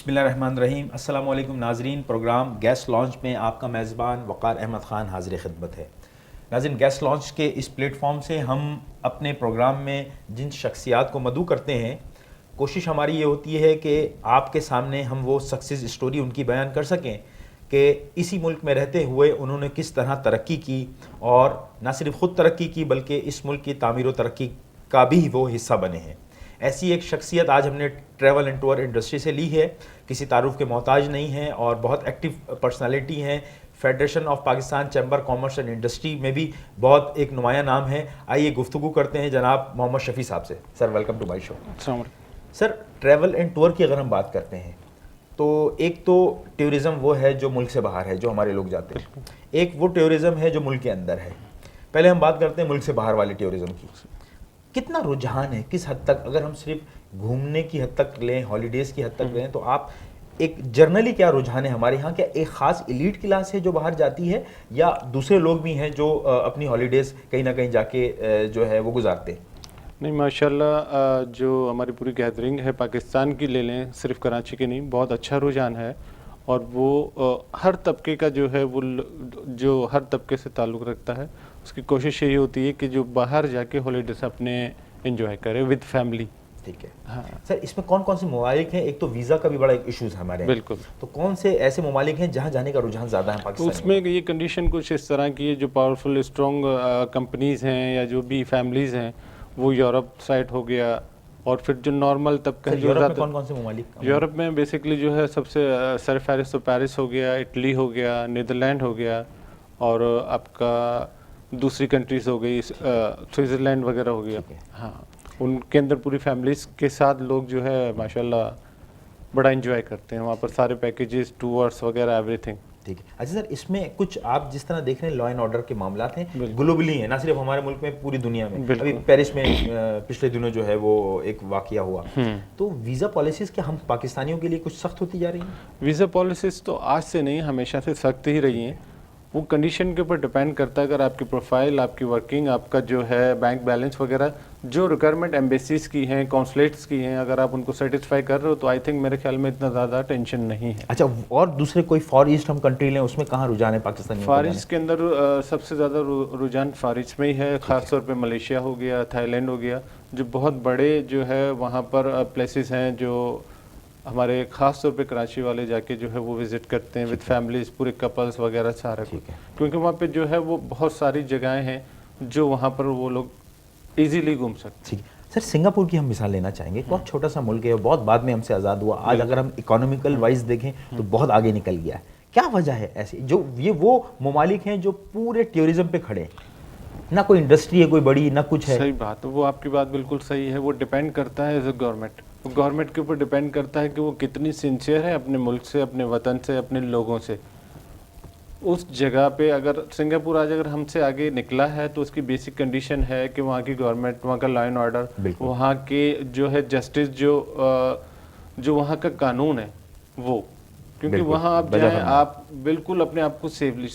बिस्मिल्लाहिर्रहमानिर्रहीम। अस्सलाम वालेकुम नाज़रीन। प्रोग्राम गैस लॉन्च में आपका मेज़बान वक़ार अहमद ख़ान हाज़िर खिदमत है। नाज़रीन, गैस लॉन्च के इस प्लेटफॉर्म से हम अपने प्रोग्राम में जिन शख्सियात को मदऊ करते हैं, कोशिश हमारी ये होती है कि आपके सामने हम वो सक्सेस स्टोरी उनकी बयान कर सकें कि इसी मुल्क में रहते हुए उन्होंने किस तरह तरक्की की, और न सिर्फ ख़ुद तरक्की की बल्कि इस मुल्क की तामीर व तरक्की का भी वो हिस्सा बने हैं। ऐसी एक शख्सियत आज हमने ट्रैवल एंड टूर इंडस्ट्री से ली है। किसी तारुफ के मोहताज नहीं है और बहुत एक्टिव पर्सनालिटी हैं। Federation of Pakistan chamber commerce and industry में भी बहुत एक नुमाया नाम है। आइए गुफ्तगू करते हैं जनाब मोहम्मद शफ़ी साहब से। Sir, welcome to my show. Sir, travel and tour की अगर हम बात करते हैं तो एक तो टूरिज़्म वो है जो मुल्क से बाहर है, जो हमारे लोग जाते हैं। एक वो टूरिज़्म है जो मुल्क के अंदर है। पहले हम बात करते हैं मुल्क से बाहर वाले टूरिज़्म की। कितना रुझान है, किस हद तक, अगर हम सिर्फ घूमने की हद तक लें, हॉलीडेज़ की हद तक लें, तो आप एक जर्नली क्या रुझान है हमारे यहाँ? क्या एक ख़ास एलीट क्लास है जो बाहर जाती है, या दूसरे लोग भी हैं जो अपनी हॉलीडेज़ कहीं ना कहीं जाके जो है वो गुजारते हैं? नहीं, माशाल्लाह जो हमारी पूरी गैदरिंग है पाकिस्तान की ले लें, सिर्फ कराची की नहीं, बहुत अच्छा रुझान है। और वो हर तबके का जो है वो जो हर तबके से ताल्लुक़ रखता है, उसकी कोशिश यही होती है कि जो बाहर जाके हॉलीडेज़ अपने एंजॉय करे विद फैमिली। ठीक है। हाँ सर, इसमें कौन कौन से ममालिक हैं? एक तो वीज़ा का भी बड़ा एक इशूज़ है हमारे यहाँ। बिल्कुल। तो कौन से ऐसे ममालिक हैं जहाँ जाने का रुझान ज़्यादा है तो पाकिस्तान उसमें ये कंडीशन कुछ इस तरह की है, जो पावरफुल स्ट्रॉन्ग कंपनीज़ हैं या जो भी फैमिलीज़ हैं, वो यूरोप साइड हो गया। और फिर जो नॉर्मल तबका है, जो यूरोप में कौन कौन से ममालिक? यूरोप में बेसिकली जो है सबसे सर फहरिस्त तो पेरिस हो गया, इटली हो गया, नीदरलैंड हो गया, और आपका दूसरी कंट्रीज़ हो गई, स्विट्ज़रलैंड वगैरह हो गया। हाँ, उनके अंदर पूरी फैमिलीज़ के साथ लोग जो है माशाल्लाह बड़ा एंजॉय करते हैं। वहाँ पर सारे पैकेजेस, टूर्स वगैरह एवरीथिंग। ठीक है। अच्छा सर, इसमें कुछ आप जिस तरह देख रहे हैं लॉ एंड ऑर्डर के मामला हैं, ग्लोबली हैं, ना सिर्फ हमारे मुल्क में, पूरी दुनिया में। अभी पेरिस में पिछले दिनों जो है वो एक वाकया हुआ। तो वीज़ा पॉलिसीज़ क्या हम पाकिस्तानियों के लिए कुछ सख्त होती जा रही हैं? वीज़ा पॉलिसीज़ तो आज से नहीं, हमेशा से सख्त ही रही हैं। वो कंडीशन के ऊपर डिपेंड करता है। अगर आपकी प्रोफाइल, आपकी वर्किंग, आपका जो है बैंक बैलेंस वगैरह, जो रिक्वायरमेंट एम्बेसीज़ की हैं, कॉन्सुलेट्स की हैं, अगर आप उनको सेटिस्फाई कर रहे हो तो आई थिंक मेरे ख्याल में इतना ज़्यादा टेंशन नहीं है। अच्छा, और दूसरे कोई फॉर ईस्ट हम कंट्री लें, उसमें कहाँ रुझान है पाकिस्तानी? फार ईस्ट के अंदर सबसे ज़्यादा रुझान फार ईस्ट में ही है। ख़ासतौर पे मलेशिया हो गया, थाईलैंड हो गया, जो बहुत बड़े जो है वहाँ पर प्लेसेस हैं, जो हमारे ख़ास तौर पे कराची वाले जाके जो है वो विज़िट करते हैं विद फैमिलीज़, पूरे कपल्स वगैरह सारा कुछ। क्योंकि वहाँ पे जो है वो बहुत सारी जगहें हैं जो वहाँ पर वो लोग इजीली घूम सकते हैं। सर, सिंगापुर की हम मिसाल लेना चाहेंगे। बहुत छोटा सा मुल्क है, बहुत बाद में हमसे आज़ाद हुआ। आज अगर हम इकोनॉमिकल वाइज देखें तो बहुत आगे निकल गया है। क्या वजह है ऐसी, जो ये वो ममालिक हैं जो पूरे टूरिज़्म पे खड़े हैं? ना कोई इंडस्ट्री है कोई बड़ी, ना कुछ है। सही बात है, वो आपकी बात बिल्कुल सही है। वो डिपेंड करता है एज ए गवर्नमेंट के ऊपर डिपेंड करता है कि वो कितनी सिंसियर है अपने मुल्क से, अपने वतन से, अपने लोगों से। उस जगह पे अगर सिंगापुर आज अगर हमसे आगे निकला है तो उसकी बेसिक कंडीशन है कि वहाँ की गवर्नमेंट, वहाँ का लॉ एंड ऑर्डर, वहाँ के जो है जस्टिस, जो वहाँ का कानून है वो, क्योंकि वहाँ आप जाएं, आप बिल्कुल अपने आप को सेफली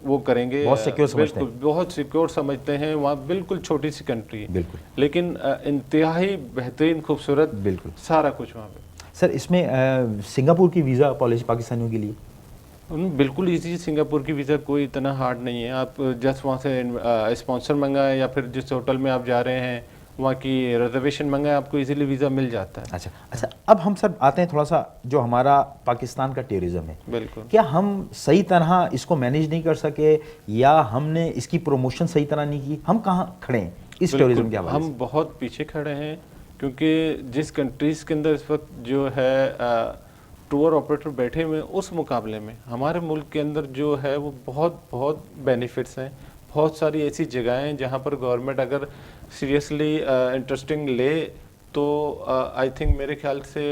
वो करेंगे, बहुत सिक्योर समझते हैं। बहुत सिक्योर समझते हैं। वहाँ बिल्कुल छोटी सी कंट्री है, लेकिन इंतहाई बेहतरीन, खूबसूरत, बिल्कुल सारा कुछ वहाँ पे। सर, इसमें सिंगापुर की वीज़ा पॉलिसी पाकिस्तानियों के लिए बिल्कुल इजी। सिंगापुर की वीज़ा कोई इतना हार्ड नहीं है। आप जस्ट वहाँ से स्पॉन्सर मंगाएं या फिर जिस होटल में आप जा रहे हैं वहाँ की रिजर्वेशन मंगाएं, आपको इजीली वीज़ा मिल जाता है। अच्छा, अब हम सर आते हैं थोड़ा सा जो हमारा पाकिस्तान का टूरिज़्म है। बिल्कुल। क्या हम सही तरह इसको मैनेज नहीं कर सके, या हमने इसकी प्रमोशन सही तरह नहीं की? हम कहाँ खड़े हैं इस टूरिज़्म के हवाले से? हम बहुत पीछे खड़े हैं, क्योंकि जिस कंट्रीज़ के अंदर इस वक्त जो है टूर ऑपरेटर बैठे हुए, उस मुकाबले में हमारे मुल्क के अंदर जो है वो बहुत बहुत बेनिफिट्स हैं। बहुत सारी ऐसी जगहें हैं जहाँ पर गवर्नमेंट अगर सीरियसली इंटरेस्टिंग ले तो आई थिंक मेरे ख्याल से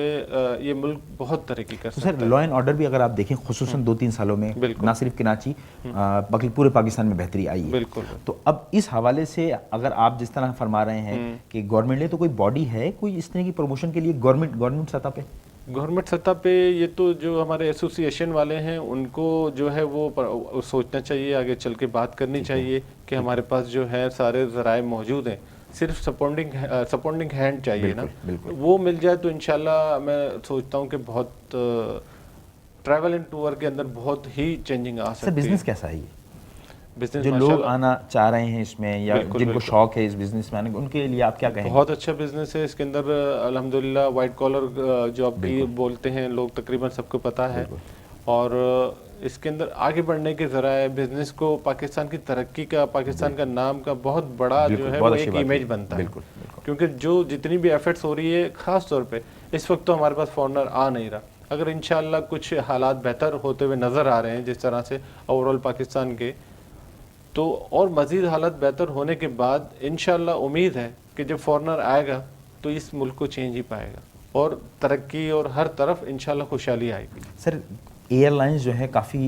ये मुल्क बहुत तरक्की कर सकता है। सर, लॉ एंड ऑर्डर भी अगर आप देखें खुसूसन 2-3 सालों में ना सिर्फ कराची बल्कि पूरे पाकिस्तान में बेहतरी आई है। बिल्कुल। तो अब इस हवाले से अगर आप जिस तरह फरमा रहे हैं कि गवर्नमेंट ने, तो कोई बॉडी है कोई इस तरह की प्रमोशन के लिए गवर्नमेंट सतह पे? गवर्नमेंट सतह पे ये तो जो हमारे एसोसिएशन वाले हैं उनको जो है वो सोचना चाहिए, आगे चल के बात करनी चाहिए कि हमारे पास जो है सारे ज़राए मौजूद हैं सिर्फ सपोर्टिंग हैंड चाहिए ना, बिल्कुल। वो मिल जाए तो इंशाल्लाह मैं सोचता हूँ कि बहुत ट्रैवल एंड टूर के अंदर बहुत ही चेंजिंग आ सर सकती बिजनेस है। कैसा है ये, बिजनेस जो लोग आना चाह रहे हैं इसमें या बिल्कुल, जिनको बिल्कुल। शौक है इस बिजनेस में आने का, उनके लिए आप क्या कहेंगे? बहुत अच्छा बिजनेस है इसके अंदर, अल्हम्दुलिल्लाह वाइट कॉलर जॉब की बिल्कुल। बोलते हैं लोग, तकरीबन सबको पता है। बिल्कुल। और इसके अंदर आगे बढ़ने के ज़राए बिजनेस को, पाकिस्तान की तरक्की का, पाकिस्तान का नाम का बहुत बड़ा जो बिल्कुल, है बहुत वो अच्छी एक बात इमेज है। बनता है। बिल्कुल, बिल्कुल। क्योंकि जो जितनी भी एफर्ट्स हो रही है, ख़ास तौर पे इस वक्त तो हमारे पास फॉरनर आ नहीं रहा, अगर इंशाल्लाह कुछ हालात बेहतर होते हुए नज़र आ रहे हैं जिस तरह से ओवरऑल पाकिस्तान के, तो और मज़ीद हालत बेहतर होने के बाद इंशाल्लाह उम्मीद है कि जब फॉरनर आएगा तो इस मुल्क को चेंज ही पाएगा और तरक्की और हर तरफ इंशाल्लाह खुशहाली आएगी। सर एयरलाइंस जो है काफ़ी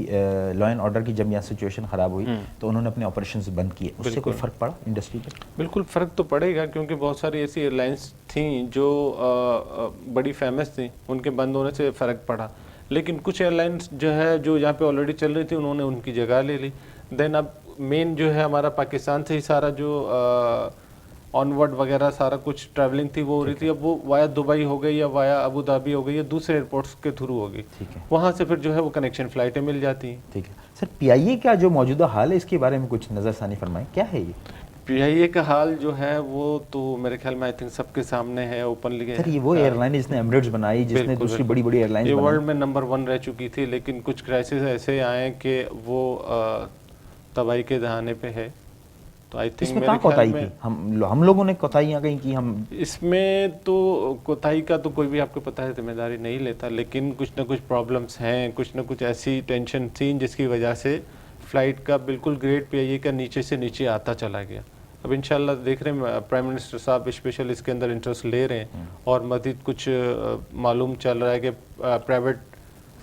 लॉ एंड ऑर्डर की जब यहाँ सिचुएशन ख़राब हुई तो उन्होंने अपने ऑपरेशंस बंद किए, उससे कोई फ़र्क पड़ा इंडस्ट्री पे? बिल्कुल फ़र्क तो पड़ेगा, क्योंकि बहुत सारी ऐसी एयरलाइंस थी जो बड़ी फेमस थी, उनके बंद होने से फ़र्क पड़ा। लेकिन कुछ एयरलाइंस जो है जो यहाँ पे ऑलरेडी चल रही थी उन्होंने उनकी जगह ले ली। देन अब मेन जो है हमारा पाकिस्तान से ही सारा जो ऑनवर्ड वगैरह सारा कुछ ट्रैवलिंग थी वो हो रही थी, अब वो वाया दुबई हो गई या वाया अबू धाबी हो गई या दूसरे एयरपोर्ट्स के थ्रू हो गई, ठीक है। वहाँ से फिर जो है वो कनेक्शन फ़्लाइटें मिल जाती हैं। ठीक है सर, पीआईए का जो मौजूदा हाल है इसके बारे में कुछ नज़रसानी फरमाएं, क्या है ये? पीआईए का हाल जो है वो तो मेरे ख्याल में आई थिंक सबके सामने है, ओपनली। सर ये वो एयरलाइन जिसने एमिरेट्स बनाई, जिसने बिल्कुल, दूसरी बिल्कुल। बड़ी बड़ी एयरलाइंस ये बनाई, वर्ल्ड में नंबर 1 रह चुकी थी, लेकिन कुछ क्राइसिस ऐसे आए कि वो तबाही के दहाने पे है। तो आई थिंक इसमें मेरे कहाँ ख्याल कोताही में की हम लोगों ने कोताहियाँ कहीं की, हम इसमें तो कोताही का तो कोई भी आपको पता है जिम्मेदारी नहीं लेता, लेकिन कुछ ना कुछ प्रॉब्लम्स हैं, कुछ ना कुछ ऐसी टेंशन थी जिसकी वजह से फ़्लाइट का बिल्कुल ग्रेड पीआईए का नीचे से नीचे आता चला गया। अब इंशाल्लाह देख रहे हैं प्राइम मिनिस्टर साहब स्पेशल इसके अंदर इंटरेस्ट ले रहे हैं और मज़ीद कुछ मालूम चल रहा है कि प्राइवेट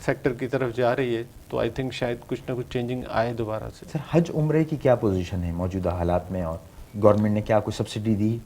सेक्टर की तरफ जा रही है, तो आई थिंक शायद कुछ ना कुछ चेंजिंग आए दोबारा से। सर हज उम्रे की क्या पोजीशन है मौजूदा हालात में, और गवर्नमेंट ने क्या कोई सब्सिडी दी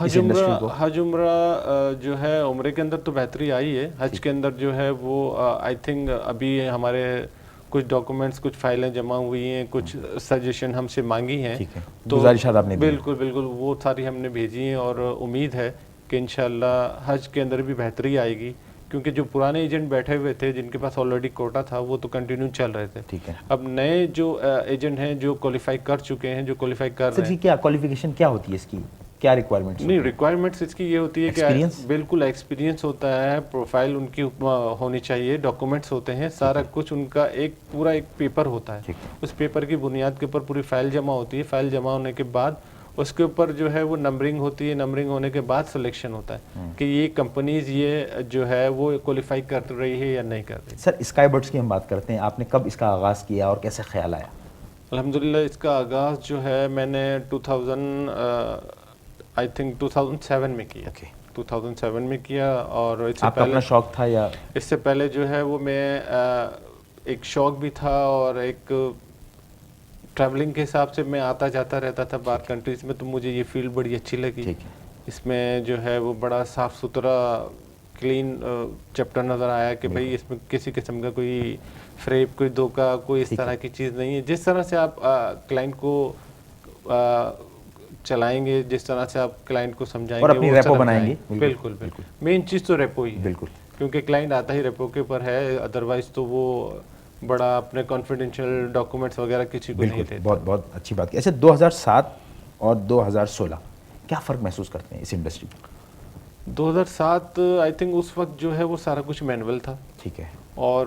इस इंडस्ट्री को? हज उम्रा जो है उम्रे के अंदर तो बेहतरी आई है, हज के अंदर जो है वो आई थिंक अभी हमारे कुछ डॉक्यूमेंट्स, कुछ फाइलें जमा हुई हैं, कुछ सजेशन हमसे मांगी हैं, ठीक है, तो गुजारिशात आपने दी? बिल्कुल बिल्कुल वो सारी हमने भेजी हैं और उम्मीद है कि इंशाल्लाह हज के अंदर भी बेहतरी आएगी, क्योंकि जो पुराने एजेंट बैठे हुए थे जिनके पास ऑलरेडी कोटा था वो तो कंटिन्यू चल रहे थे। ठीक है। अब नए जो एजेंट हैं जो क्वालिफाई कर चुके हैं, जो क्वालिफाई कर सर रहे जी हैं, क्या क्वालिफिकेशन क्या होती है इसकी, क्या रिक्वायरमेंट्स? नहीं रिक्वायरमेंट्स इसकी ये होती है Experience? कि बिल्कुल एक्सपीरियंस होता है, प्रोफाइल उनकी होनी चाहिए, डॉक्यूमेंट्स होते हैं, सारा कुछ उनका एक पूरा एक पेपर होता है, ठीक है। उस पेपर की बुनियाद के ऊपर पूरी फाइल जमा होती है, फाइल जमा होने के बाद उसके ऊपर जो है वो नंबरिंग होती है, नंबरिंग होने के बाद सिलेक्शन होता है कि ये कंपनीज ये जो है वो क्वालिफाई कर रही है या नहीं कर रही। सर स्काई बर्ड्स की हम बात करते हैं, आपने कब इसका आगाज़ किया और कैसे ख्याल आया? अल्हम्दुलिल्लाह इसका आगाज़ जो है मैंने 2007 में किया। 2007 में किया, और इससे आपका अपना शौक था या? इससे पहले जो है वो मैं एक शौक भी था और एक ट्रैवलिंग के हिसाब से मैं आता जाता रहता था बाहर कंट्रीज में, तो मुझे ये फील्ड बड़ी अच्छी लगी। ठीक है। इसमें जो है वो बड़ा साफ़ सुथरा क्लीन चैप्टर नज़र आया कि भाई इसमें किसी किस्म का कोई फ्रेब, कोई धोखा, कोई इस तरह की चीज़ नहीं है। जिस तरह से आप क्लाइंट को चलाएंगे, जिस तरह से आप क्लाइंट को समझाएंगे और अपनी वो रेपो चला बनाएंगे। जाएगा। बिल्कुल बिल्कुल, मेन चीज़ तो रेपो ही है, बिल्कुल, क्योंकि क्लाइंट आता ही रेपो के ऊपर है, अदरवाइज तो वो बड़ा अपने कॉन्फिडेंशियल डॉक्यूमेंट्स वगैरह किसी को नहीं देता। बहुत बहुत अच्छी बात की। अच्छा 2007 और 2016 क्या फ़र्क महसूस करते हैं इस इंडस्ट्री में? 2007 आई थिंक उस वक्त जो है वो सारा कुछ मैनुअल था। ठीक है। और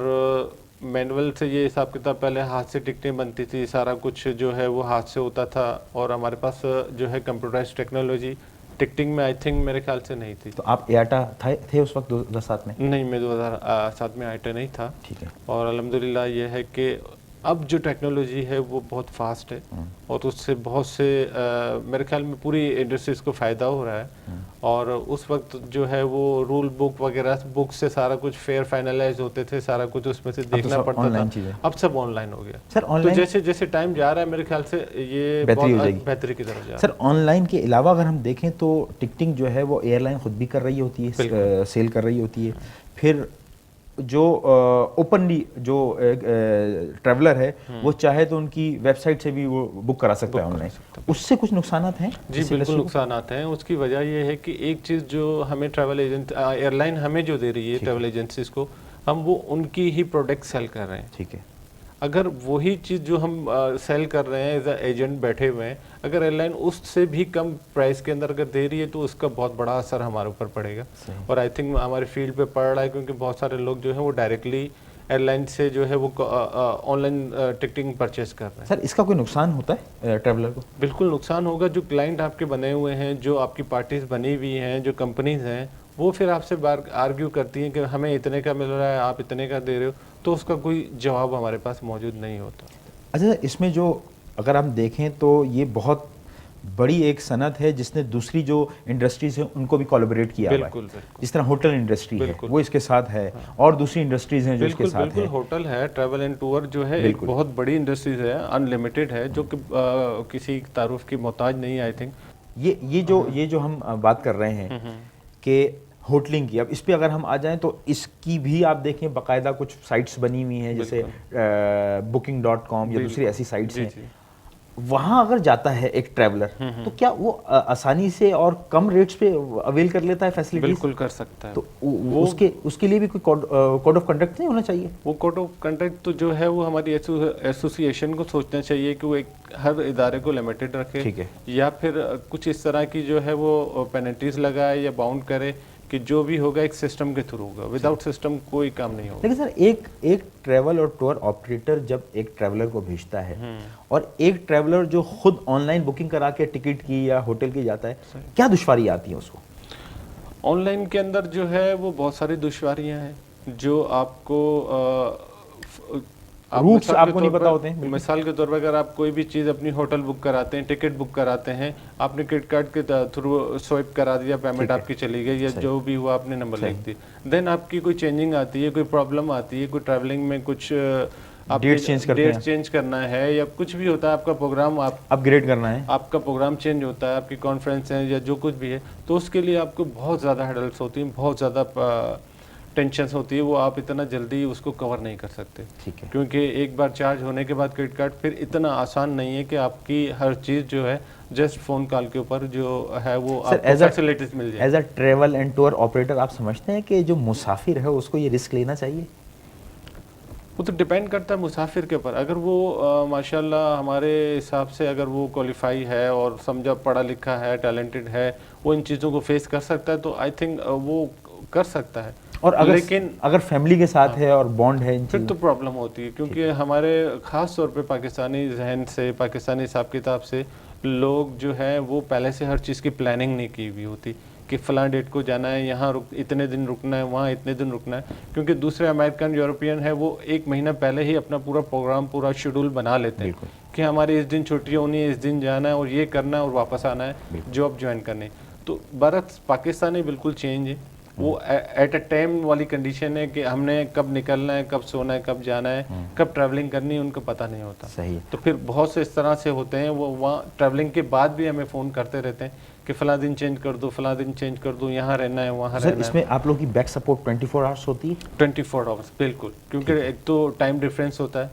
मैनुअल से ये हिसाब किताब, पहले हाथ से टिकटें बनती थी, सारा कुछ जो है वो हाथ से होता था, और हमारे पास जो है कंप्यूटराइज्ड टेक्नोलॉजी टिकटिंग में आई थिंक मेरे ख्याल से नहीं थी। तो आप एआटा थे उस वक्त 2007 में? नहीं, मैं 2007 में आईटा नहीं था। ठीक है। और अल्हम्दुलिल्लाह ये है कि अब जो टेक्नोलॉजी है वो बहुत फास्ट है और उससे बहुत से मेरे ख्याल में पूरी इंडस्ट्रीज़ को फ़ायदा हो रहा है। और उस वक्त जो है वो रूल बुक वगैरह बुक से सारा कुछ फेयर फाइनलाइज होते थे, सारा कुछ उसमें से देखना पड़ता था। अब सब ऑनलाइन हो गया सर। तो जैसे जैसे टाइम जा रहा है मेरे ख्याल से ये बेहतरी की तरफ जा रहा है। सर ऑनलाइन के अलावा अगर हम देखें तो टिकटिंग जो है वो एयरलाइन खुद भी कर रही होती है, सेल कर रही होती है, फिर जो ओपनली जो ट्रैवलर है वो चाहे तो उनकी वेबसाइट से भी वो बुक करा सकता है ऑनलाइन, उससे कुछ नुकसानात हैं? जी बिल्कुल नुकसानात हैं। उसकी वजह ये है कि एक चीज़ जो हमें ट्रैवल एजेंट एयरलाइन हमें जो दे रही है ट्रैवल एजेंसीज को, हम वो उनकी ही प्रोडक्ट सेल कर रहे हैं। ठीक है। अगर वही चीज़ जो हम सेल कर रहे हैं एज अ एजेंट बैठे हुए हैं, अगर एयरलाइन उससे भी कम प्राइस के अंदर अगर दे रही है तो उसका बहुत बड़ा असर हमारे ऊपर पड़ेगा। और आई थिंक हमारे फील्ड पे पड़ रहा है, क्योंकि बहुत सारे लोग जो है वो डायरेक्टली एयरलाइन से जो है वो ऑनलाइन टिकटिंग परचेस कर रहे हैं। सर इसका कोई नुकसान होता है ट्रैवलर को? बिल्कुल नुकसान होगा। जो क्लाइंट आपके बने हुए हैं, जो आपकी पार्टीज बनी हुई हैं, जो कंपनीज हैं, वो फिर आपसे आर्ग्यू करती हैं कि हमें इतने का मिल रहा है, आप इतने का दे रहे हो, तो उसका कोई जवाब हमारे पास मौजूद नहीं होता। अच्छा, इसमें जो अगर हम देखें तो ये बहुत बड़ी एक सनत है जिसने दूसरी जो इंडस्ट्रीज है उनको भी कोलैबोरेट किया हुआ है। जिस तरह होटल इंडस्ट्री है वो इसके साथ है, और दूसरी इंडस्ट्रीज हैं जो इसके साथ है। बिल्कुल होटल है, ट्रैवल एंड टूर जो है एक बहुत बड़ी इंडस्ट्रीज है, अनलिमिटेड है, जो कि किसी तारुफ की मोहताज नहीं। आई थिंक ये जो हम बात कर रहे हैं कि होटलिंग की, अब इस पे अगर हम आ जाएं तो इसकी भी आप देखें बाकायदा कुछ साइट्स बनी हुई हैं, जैसे booking.com या दूसरी ऐसी साइट्स हैं। वहाँ अगर जाता है एक ट्रैवलर तो क्या वो आसानी से और कम रेट्स पे अवेल कर लेता है फैसिलिटीज? बिल्कुल कर सकता है। तो वो उसके लिए भी कोई कोड ऑफ कंडक्ट नहीं होना चाहिए? वो कोड ऑफ कंडक्ट तो जो है वो हमारी एसोसिएशन को सोचना चाहिए कि वो एक हर इदारे को लिमिटेड रखे। ठीक है। या फिर कुछ इस तरह की जो है वो पेनल्टीज लगाए या बाउंड करे कि जो भी होगा एक सिस्टम के थ्रू होगा। विदाउट सिस्टम कोई काम नहीं होगा। लेकिन सर एक ट्रैवल और टूर ऑपरेटर जब एक ट्रैवलर को भेजता है और एक ट्रैवलर जो खुद ऑनलाइन बुकिंग करा के टिकट की या होटल की जाता है, क्या दुश्वारी आती है उसको? ऑनलाइन के अंदर जो है वो बहुत सारी दुश्वारियां हैं जो आपको रूट्स आपको नहीं पता होते हैं। मिसाल के तौर पर अगर आप कोई भी चीज़ अपनी होटल बुक कराते हैं, टिकट बुक कराते हैं, आपने क्रेडिट कार्ड के थ्रू स्वाइप करा दिया, पेमेंट आपकी चली गई या जो भी हुआ आपने नंबर लिख दी, देन आपकी कोई चेंजिंग आती है, कोई प्रॉब्लम आती है, कोई ट्रैवलिंग में कुछ डेट चेंज करना है या कुछ भी होता है, आपका प्रोग्राम आप अपग्रेड करना है, आपका प्रोग्राम चेंज होता है, आपकी कॉन्फ्रेंस है या जो कुछ भी है, तो उसके लिए आपको बहुत ज़्यादा हेडल्स होती हैं, बहुत ज़्यादा टेंशन होती है। वो आप इतना जल्दी उसको कवर नहीं कर सकते। ठीक है। क्योंकि एक बार चार्ज होने के बाद क्रेडिट कार्ड फिर इतना आसान नहीं है कि आपकी हर चीज़ जो है जस्ट फ़ोन कॉल के ऊपर जो है वो आपको फैसिलिटीज मिल जाए। As a travel and tour operator आप समझते हैं कि जो मुसाफिर है उसको ये रिस्क लेना चाहिए? वो तो डिपेंड करता है मुसाफिर के ऊपर। अगर वो माशाल्लाह हमारे हिसाब से अगर वो क्वालिफाई है और समझा पढ़ा लिखा है, टैलेंटेड है, वो इन चीज़ों को फेस कर सकता है, तो आई थिंक वो कर सकता है। और अगर फैमिली के साथ है और बॉन्ड है, फिर तो प्रॉब्लम होती है। क्योंकि हमारे ख़ास तौर पे पाकिस्तानी जहन से, पाकिस्तानी हिसाब किताब से लोग जो है वो पहले से हर चीज़ की प्लानिंग नहीं की हुई होती कि फ़लाँ डेट को जाना है, यहाँ इतने दिन रुकना है, वहाँ इतने दिन रुकना है। क्योंकि दूसरे अमेरिकन, यूरोपियन है वो एक महीना पहले ही अपना पूरा प्रोग्राम, पूरा शेड्यूल बना लेते हैं कि हमारे इस दिन छुट्टी होनी है, इस दिन जाना है और ये करना है और वापस आना है, जॉब ज्वाइन करनी। तो भारत पाकिस्तानी बिल्कुल चेंज है। वो एट अ टाइम वाली कंडीशन है कि हमने कब निकलना है, कब सोना है, कब जाना है, कब ट्रैवलिंग करनी है, उनको पता नहीं होता। सही। तो फिर बहुत से इस तरह से होते हैं, वो वहाँ ट्रैवलिंग के बाद भी हमें फ़ोन करते रहते हैं कि फ़लाँ दिन चेंज कर दो, फ़लाँ दिन चेंज कर दो, यहाँ रहना है, वहाँ रहना है। इसमें आप लोग की बैक सपोर्ट 24 आवर्स होती है? 24 आवर्स बिल्कुल। क्योंकि एक तो टाइम डिफरेंस होता है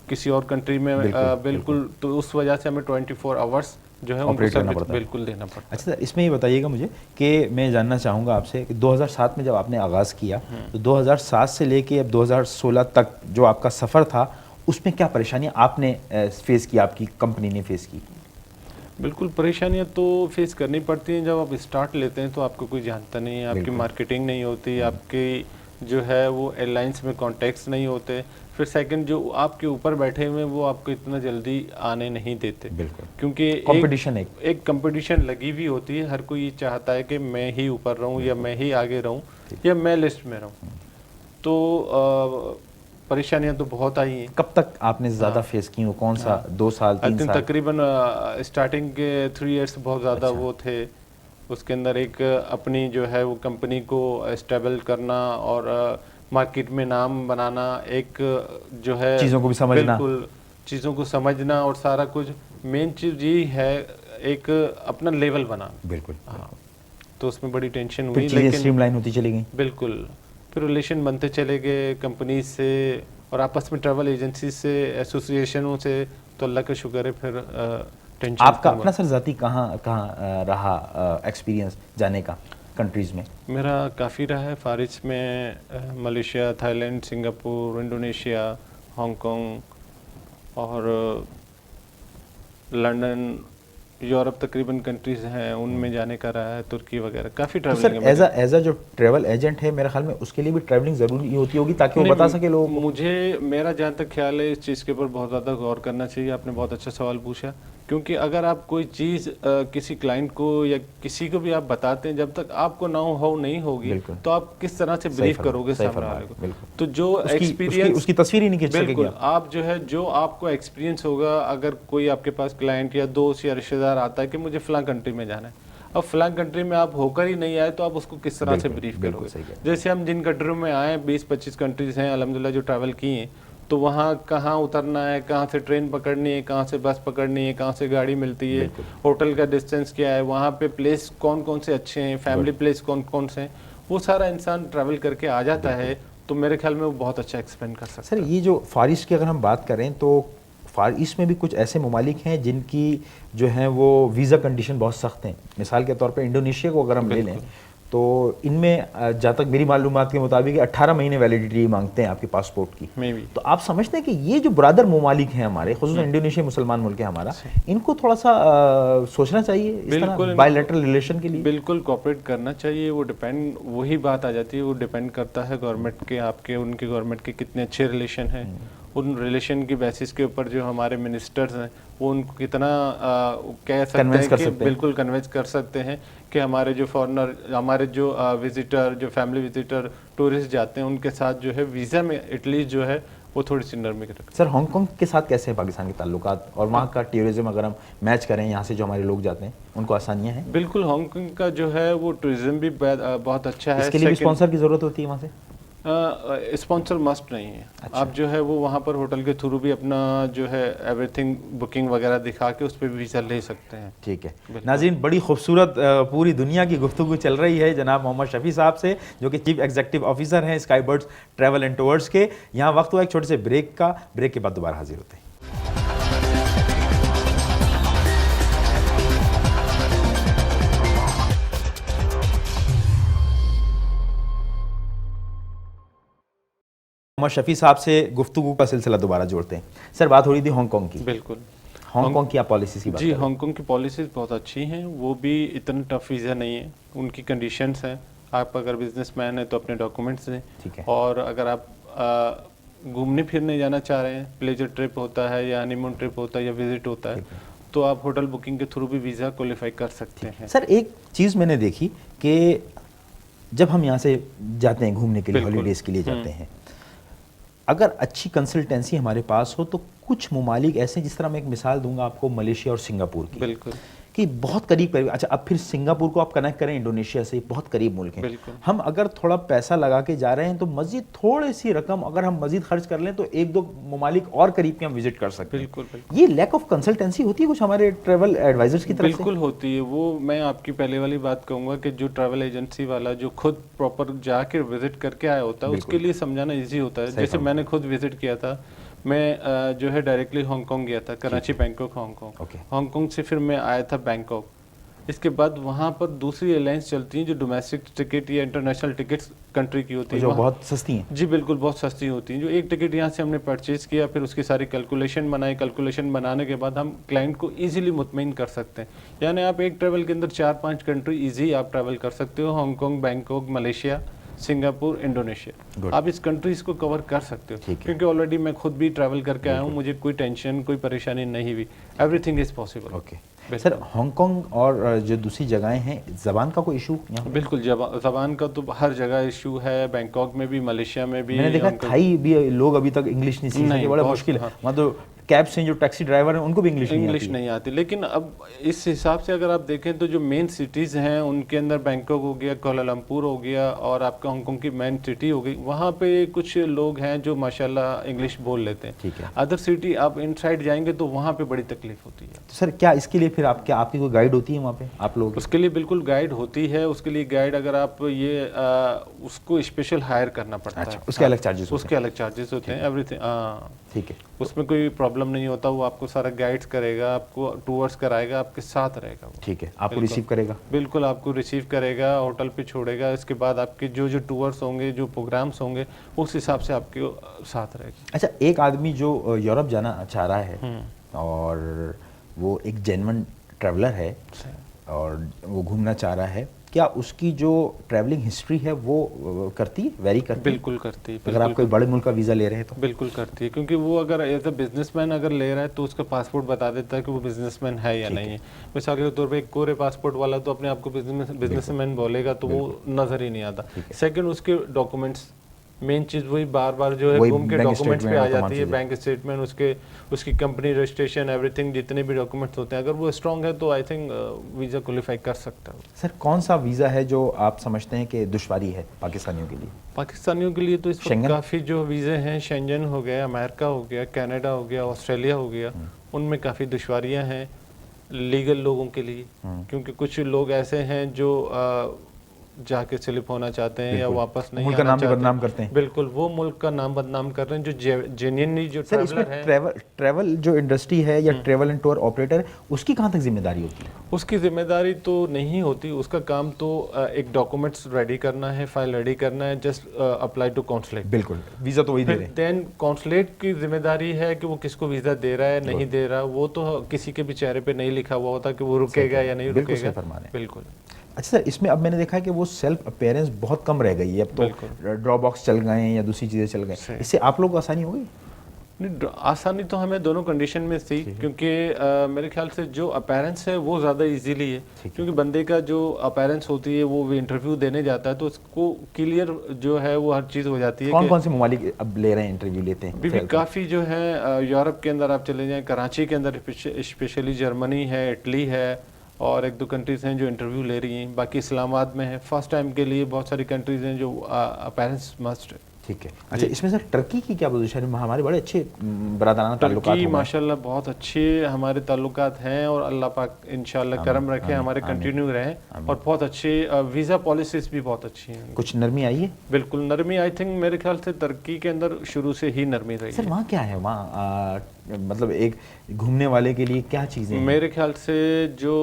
किसी और कंट्री में, बिल्कुल। तो उस वजह से हमें 24 आवर्स जो है उनको सर्विस बिल्कुल देना पड़ता है। अच्छा, इसमें ये बताइएगा मुझे कि मैं जानना चाहूँगा आपसे कि 2007 में जब आपने आगाज़ किया तो 2007 से लेके अब 2016 तक जो आपका सफ़र था उसमें क्या परेशानियाँ आपने फेस की, आपकी कंपनी ने फेस की? बिल्कुल परेशानियाँ तो फेस करनी पड़ती हैं। जब आप स्टार्ट लेते हैं तो आपको कोई जानता नहीं है, आपकी मार्केटिंग नहीं होती, आपकी जो है वो एयरलाइंस में कॉन्टैक्ट्स नहीं होते। फिर सेकंड जो आपके ऊपर बैठे हुए हैं वो आपको इतना जल्दी आने नहीं देते। बिल्कुल। क्योंकि कंपटीशन एक कंपटीशन लगी हुई होती है। हर कोई ये चाहता है कि मैं ही ऊपर रहूं या मैं ही आगे रहूं या मैं लिस्ट में रहूं। तो परेशानियां तो बहुत आई हैं। कब तक आपने ज़्यादा फेस की हो? कौन सा 2 साल 3 साल? तकरीबन स्टार्टिंग के 3 इयर्स बहुत ज़्यादा वो थे। उसके अंदर एक अपनी जो है वो कंपनी को एस्टेबल करना और मार्केट में नाम बनाना, एक जो है चीज़ों को भी समझना, बिल्कुल चीज़ों को समझना और सारा कुछ। मेन चीज़ ये है एक अपना लेवल बनाना। बिल्कुल। हाँ, तो उसमें बड़ी टेंशन हुई, लेकिन स्ट्रीमलाइन होती चली गई। बिल्कुल। फिर रिलेशन बनते चले गए कंपनी से और आपस में ट्रैवल एजेंसी से, एसोसिएशनों से, तो अल्लाह का शुक्र है फिर टेंशन। आपका अपना सर ज़ाती कहाँ कहाँ रहा एक्सपीरियंस जाने का कंट्रीज़ में? मेरा काफ़ी रहा है फारिज में, Malaysia, Thailand, Singapore, Indonesia, Hong Kong और लंदन, यूरोप तकरीबन कंट्रीज़ हैं उनमें जाने का रहा है, तुर्की वगैरह, काफ़ी तो ट्रैवलिंग सर एज अ जो ट्रैवल एजेंट है, मेरे ख्याल में उसके लिए भी ट्रैवलिंग ज़रूरी होती होगी ताकि वो बता सके लोगों को। मुझे मेरा जहाँ तक ख्याल है इस चीज़ के ऊपर बहुत ज़्यादा गौर करना चाहिए। आपने बहुत अच्छा सवाल पूछा, क्योंकि अगर आप कोई चीज़ किसी क्लाइंट को या किसी को भी आप बताते हैं, जब तक आपको नाउ हाउ नहीं होगी तो आप किस तरह से ब्रीफ करोगे सामने वाले को। तो जो एक्सपीरियंस, उसकी तस्वीर ही नहीं खींच सकेंगे बिल्कुल आप जो है, जो आपको एक्सपीरियंस होगा, अगर कोई आपके पास क्लाइंट या दोस्त या रिश्तेदार आता है कि मुझे फलां कंट्री में जाना है, अब फलां कंट्री में आप होकर ही नहीं आए तो आप उसको किस तरह से ब्रीफ करोगे। जैसे हम जिन कंट्रियों में आए, 20-25 कंट्रीज हैं अल्हम्दुलिल्लाह जो ट्रैवल की हैं, तो वहाँ कहाँ उतरना है, कहाँ से ट्रेन पकड़नी है, कहाँ से बस पकड़नी है, कहाँ से गाड़ी मिलती है, होटल का डिस्टेंस क्या है, वहाँ पे प्लेस कौन कौन से अच्छे हैं, फैमिली प्लेस कौन कौन से हैं, वो सारा इंसान ट्रैवल करके आ जाता है। तो मेरे ख्याल में वो बहुत अच्छा एक्सप्लेन कर सकता है। सर ये जो फार ईस्ट की अगर हम बात करें तो फार ईस्ट में भी कुछ ऐसे ममालिक हैं जिनकी जो हैं वो वीज़ा कंडीशन बहुत सख्त हैं। मिसाल के तौर पे इंडोनेशिया को अगर हम ले लें तो इनमें जहाँ तक मेरी मालूमात के मुताबिक 18 महीने वैलिडिटी मांगते हैं आपके पासपोर्ट की। तो आप समझते हैं कि ये जो ब्रदर ममालिक हैं हमारे, खुसूसन इंडोनेशिया मुसलमान मुल्क है हमारा, इनको थोड़ा सा सोचना चाहिए इस तरह बायलैटरल रिलेशन के लिए? बिल्कुल कोऑपरेट करना चाहिए। वो डिपेंड, वही बात आ जाती है, वो डिपेंड करता है गवर्नमेंट के, आपके उनके गवर्नमेंट के कितने अच्छे रिलेशन हैं। उन रिलेशन की बेसिस के ऊपर जो हमारे मिनिस्टर्स हैं वो उनको कितना कह सकते हैं कि बिल्कुल कन्विंस कर सकते हैं कि हमारे जो फॉरेनर, हमारे जो विजिटर, जो फैमिली विजिटर, टूरिस्ट जाते हैं, उनके साथ जो है वीज़ा में एटलीस्ट जो है वो थोड़ी सी नरमी रखें। सर हांगकांग के साथ कैसे है पाकिस्तान के ताल्लुकात, और वहाँ का टूरिज्म अगर हम मैच करें यहाँ से जो हमारे लोग जाते हैं, उनको आसानियाँ हैं? बिल्कुल, हांगकांग का जो है वो टूरिज्म भी बहुत अच्छा है। इसके लिए भी स्पॉन्सर की ज़रूरत होती है वहाँ से? स्पॉन्सर मस्ट नहीं है। अच्छा। आप जो है वो वहाँ पर होटल के थ्रू भी अपना जो है एवरीथिंग बुकिंग वगैरह दिखा के उस पर वीज़ा ले सकते हैं। ठीक है नाज़रीन, बड़ी खूबसूरत पूरी दुनिया की गुफ्तगू चल रही है जनाब मोहम्मद शफी साहब से, जो कि चीफ एग्जीक्यूटिव ऑफिसर हैं sky birds travel and tours के। यहाँ वक्त हुआ एक छोटे से ब्रेक का, ब्रेक के बाद दोबारा हाजिर होते हैं। मोहम्मद शफी साहब से गुफ्तगू का सिलसिला दोबारा जोड़ते हैं। सर बात हो रही थी हांगकांग की। बिल्कुल, हांगकांग की आप पॉलिसीज़ की बात जी, हांगकांग की पॉलिसीज़ बहुत अच्छी हैं। वो भी इतना टफ वीज़ा नहीं है, उनकी कंडीशंस हैं। आप अगर बिजनेसमैन है तो अपने डॉक्यूमेंट्स दें, ठीक है, और अगर आप घूमने फिरने जाना चाह रहे हैं, प्लेजर ट्रिप होता है या हनीमून ट्रिप होता है या विजिट होता है, तो आप होटल बुकिंग के थ्रू भी वीज़ा क्वालिफाई कर सकते हैं। सर एक चीज़ मैंने देखी कि जब हम यहाँ से जाते हैं घूमने के लिए, हॉलीडेज़ के लिए जाते हैं, अगर अच्छी कंसल्टेंसी हमारे पास हो तो कुछ ममालिक ऐसे, जिस तरह मैं एक मिसाल दूंगा आपको मलेशिया और सिंगापुर की, बिल्कुल, कि बहुत करीब करीब। अच्छा, अब फिर सिंगापुर को आप कनेक्ट करें इंडोनेशिया से, बहुत करीब मुल्क हैं। हम अगर थोड़ा पैसा लगा के जा रहे हैं तो मजीद थोड़ी सी रकम अगर हम मजीद खर्च कर लें तो एक दो ममालिक और करीब के हम विजिट कर सकते हैं। बिल्कुल। ये लैक ऑफ कंसल्टेंसी होती है कुछ हमारे ट्रैवल एडवाइजर्स की तरफ से? बिल्कुल होती है। वो मैं आपकी पहले वाली बात कहूँगा कि जो ट्रैवल एजेंसी वाला जो खुद प्रॉपर जाके विजिट करके आया होता है, उसके लिए समझाना ईजी होता है। जैसे मैंने खुद विजिट किया था, मैं जो है डायरेक्टली हांगकांग गया था, कराची, बैंकॉक, हांगकांग। हांगकांग से फिर मैं आया था बैंकॉक। इसके बाद वहाँ पर दूसरी एयरलाइंस चलती हैं जो डोमेस्टिक टिकट या इंटरनेशनल टिकट्स कंट्री की होती है, जो बहुत सस्ती हैं। जी बिल्कुल, बहुत सस्ती होती हैं। जो एक टिकट यहाँ से हमने परचेज़ किया, फिर उसकी सारी कैलकुलेशन बनाई, कैलकुलेशन बनाने के बाद हम क्लाइंट को इजीली मुतमईन कर सकते हैं। यानी आप एक ट्रैवल के अंदर 4-5 कंट्री ईजी आप ट्रैवल कर सकते हो। Hong Kong, Bangkok, Malaysia, Singapore, Indonesia, आप इस कंट्रीज़ को कवर कर सकते हो। क्योंकि ऑलरेडी मैं खुद भी ट्रैवल करके आया हूँ, मुझे कोई टेंशन, कोई परेशानी नहीं हुई। Everything is possible. Okay sir, Hong Kong और जो दूसरी जगहें हैं, ज़बान का कोई इशू यहाँ? बिल्कुल, ज़बान का तो हर जगह इशू है, बैंकॉक में भी, मलेशिया में भी। मैंने देखा थाई भी लोग अभी तक इंग्लिश नहीं सीख सके, बड़ा मुश्किल है वहाँ तो कैब्स हैं, जो टैक्सी ड्राइवर हैं, उनको भी इंग्लिश नहीं आती। लेकिन अब इस हिसाब से अगर आप देखें तो जो मेन सिटीज़ हैं उनके अंदर बैंकॉक हो गया, कोलालमपुर हो गया और आपका हांगकांग की मेन सिटी हो गई, वहाँ पे कुछ लोग हैं जो माशाल्लाह इंग्लिश बोल लेते हैं। ठीक है। अदर सिटी आप इनसाइड जाएंगे तो वहाँ पे बड़ी तकलीफ होती है। तो सर क्या इसके लिए फिर आपकी कोई गाइड होती है वहाँ पे आप लोग? उसके लिए बिल्कुल गाइड होती है। उसके लिए गाइड अगर आप ये उसको स्पेशल हायर करना पड़ता है। उसके अलग चार्जेस उसके अलग चार्जेस होते हैं, एवरीथिंग। ठीक है, उसमें कोई प्रॉब्लम नहीं होता, वो आपको सारा गाइड्स करेगा, आपको टूर्स कराएगा, आपके साथ रहेगा वो। ठीक है, आपको रिसीव करेगा? बिल्कुल आपको रिसीव करेगा, होटल पे छोड़ेगा, इसके बाद आपके जो जो टूर्स होंगे, जो प्रोग्राम्स होंगे, उस हिसाब से आपके साथ रहेगा। अच्छा, एक आदमी जो यूरोप जाना चाह रहा है और वो एक जेन्युइन ट्रैवलर है और वो घूमना चाह रहा है, क्या उसकी जो ट्रैवलिंग हिस्ट्री है वो करती है, वेरी करती है? बिल्कुल करती है। अगर आप कोई बड़े मुल्क का वीज़ा ले रहे हैं तो बिल्कुल करती है, क्योंकि वो अगर एज अ बिजनेसमैन अगर ले रहा है तो उसका पासपोर्ट बता देता है कि वो बिजनेसमैन है या नहीं है। मिसाल के तौर पे एक कोरे पासपोर्ट वाला तो अपने आप को बिजनेसमैन बोलेगा तो वो नज़र ही नहीं आता। सेकंड, उसके डॉक्यूमेंट्स, मेन चीज़ वही बार बार जो है घूम के डॉक्यूमेंट्स पे आ जाती है, बैंक स्टेटमेंट, उसकी कंपनी रजिस्ट्रेशन, एवरीथिंग, जितने भी डॉक्यूमेंट्स होते हैं, अगर वो स्ट्रॉन्ग है तो आई थिंक वीज़ा क्वालिफाई कर सकता है। सर कौन सा वीज़ा है जो आप समझते हैं कि दुश्वारी है पाकिस्तानियों के लिए? पाकिस्तानियों के लिए तो इस वक्त काफ़ी जो वीज़े हैं, शेंजन हो गया, अमेरिका हो गया, कनाडा हो गया, ऑस्ट्रेलिया हो गया, उनमें काफ़ी दुश्वारियाँ हैं लीगल लोगों के लिए, क्योंकि कुछ लोग ऐसे हैं जो जाके स्लिप होना चाहते हैं या वापस नहीं मुल्क का नाम भी बदनाम करते हैं। बिल्कुल, वो मुल्क का नाम बदनाम कर रहे हैं जो जेन्युइनली जो ट्रैवलर है। ट्रैवल जो इंडस्ट्री है या ट्रैवल एंड टूर ऑपरेटर, उसकी कहाँ तक जिम्मेदारी होती है? उसकी जिम्मेदारी तो नहीं होती, उसका काम तो एक डॉक्यूमेंट्स रेडी करना है, फाइल रेडी करना है, जस्ट अप्लाई टू कॉन्सुलेट। बिल्कुल, वीज़ा तो वही दे रहे हैं। देन कॉन्सुलेट की जिम्मेदारी है कि वो किसको वीज़ा दे रहा है, नहीं दे रहा, वो तो किसी के भी चेहरे पे नहीं लिखा हुआ होता कि वो रुकेगा या नहीं रुकेगा। बिल्कुल। अच्छा सर, इसमें अब मैंने देखा है कि वो सेल्फ अपीयरेंस बहुत कम रह गई है, अब तो ड्रॉ बॉक्स चल गए हैं या दूसरी चीज़ें चल गई, इससे आप लोग को आसानी हो गई? नहीं, आसानी तो हमें दोनों कंडीशन में थी, क्योंकि मेरे ख्याल से जो अपीयरेंस है वो ज़्यादा इजीली है, क्योंकि बंदे का जो अपीयरेंस होती है वो इंटरव्यू देने जाता है तो उसको क्लियर जो है वो हर चीज़ हो जाती है। कौन कौन से ममालिक अब ले रहे हैं, इंटरव्यू लेते हैं? अभी भी काफ़ी जो है यूरोप के अंदर आप चले जाएँ, कराची के अंदर स्पेशली जर्मनी है, इटली है और एक दो कंट्रीज़ हैं जो इंटरव्यू ले रही हैं, बाकी इस्लामाबाद में है। फर्स्ट टाइम के लिए बहुत सारी कंट्रीज़ हैं जो अपीयरेंस मस्ट है। ठीक है। अच्छा, इसमें सर टर्की की क्या पोजीशन है? हमारे बड़े अच्छे बरादराना ताल्लुकात हैं माशाल्लाह, बहुत अच्छे हमारे ताल्लुकात हैं और अल्लाह पाक इंशाल्लाह करम रखे, हमारे कंटिन्यू रहे और बहुत अच्छे वीज़ा पॉलिसीज भी बहुत अच्छी हैं। कुछ नरमी आई है? बिल्कुल नरमी, आई थिंक मेरे ख्याल से टर्की के अंदर शुरू से ही नरमी रही है। सर वहाँ क्या है, वहाँ मतलब एक घूमने वाले के लिए क्या चीज़ें हैं? मेरे ख्याल से जो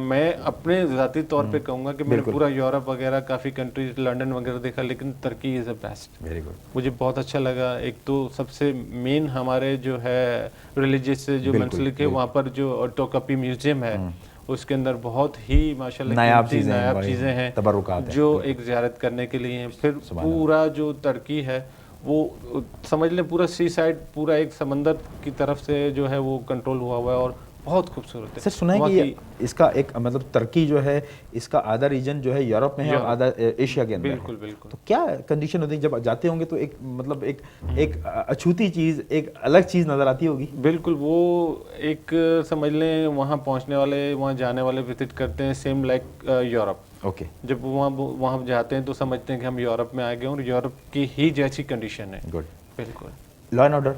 मैं अपने ज़ाती तौर पे कहूँगा कि मैंने पूरा यूरोप वगैरह काफ़ी कंट्रीज, लंदन वगैरह देखा, लेकिन Turkey is the best. Very good, मुझे बहुत अच्छा लगा। एक तो सबसे मेन हमारे जो है रिलीजियस जो मंसलिक है, वहाँ पर जो टोकापी म्यूजियम है उसके अंदर बहुत ही माशाल्लाह नायाब चीज़ें हैं जो एक ज़ियारत करने के लिए हैं। फिर पूरा जो टर्की है वो समझ लें पूरा सी साइड, पूरा एक समंदर की तरफ से जो है वो कंट्रोल हुआ है और बहुत खूबसूरत है। सर सुना है कि इसका एक मतलब टर्की जो है इसका आधा रीजन जो है यूरोप में है और आधा एशिया के अंदर। बिल्कुल बिल्कुल। तो क्या कंडीशन होती है जब जाते होंगे तो एक मतलब एक अछूती चीज़, एक अलग चीज़ नज़र आती होगी? बिल्कुल, वो एक समझ लें वहाँ पहुँचने वाले, वहाँ जाने वाले विजिट करते हैं सेम लाइक यूरोप। ओके। जब वहाँ जाते हैं तो समझते हैं कि हम यूरोप में आ गए और यूरोप की ही जैसी कंडीशन है। गुड। बिल्कुल। Law and order?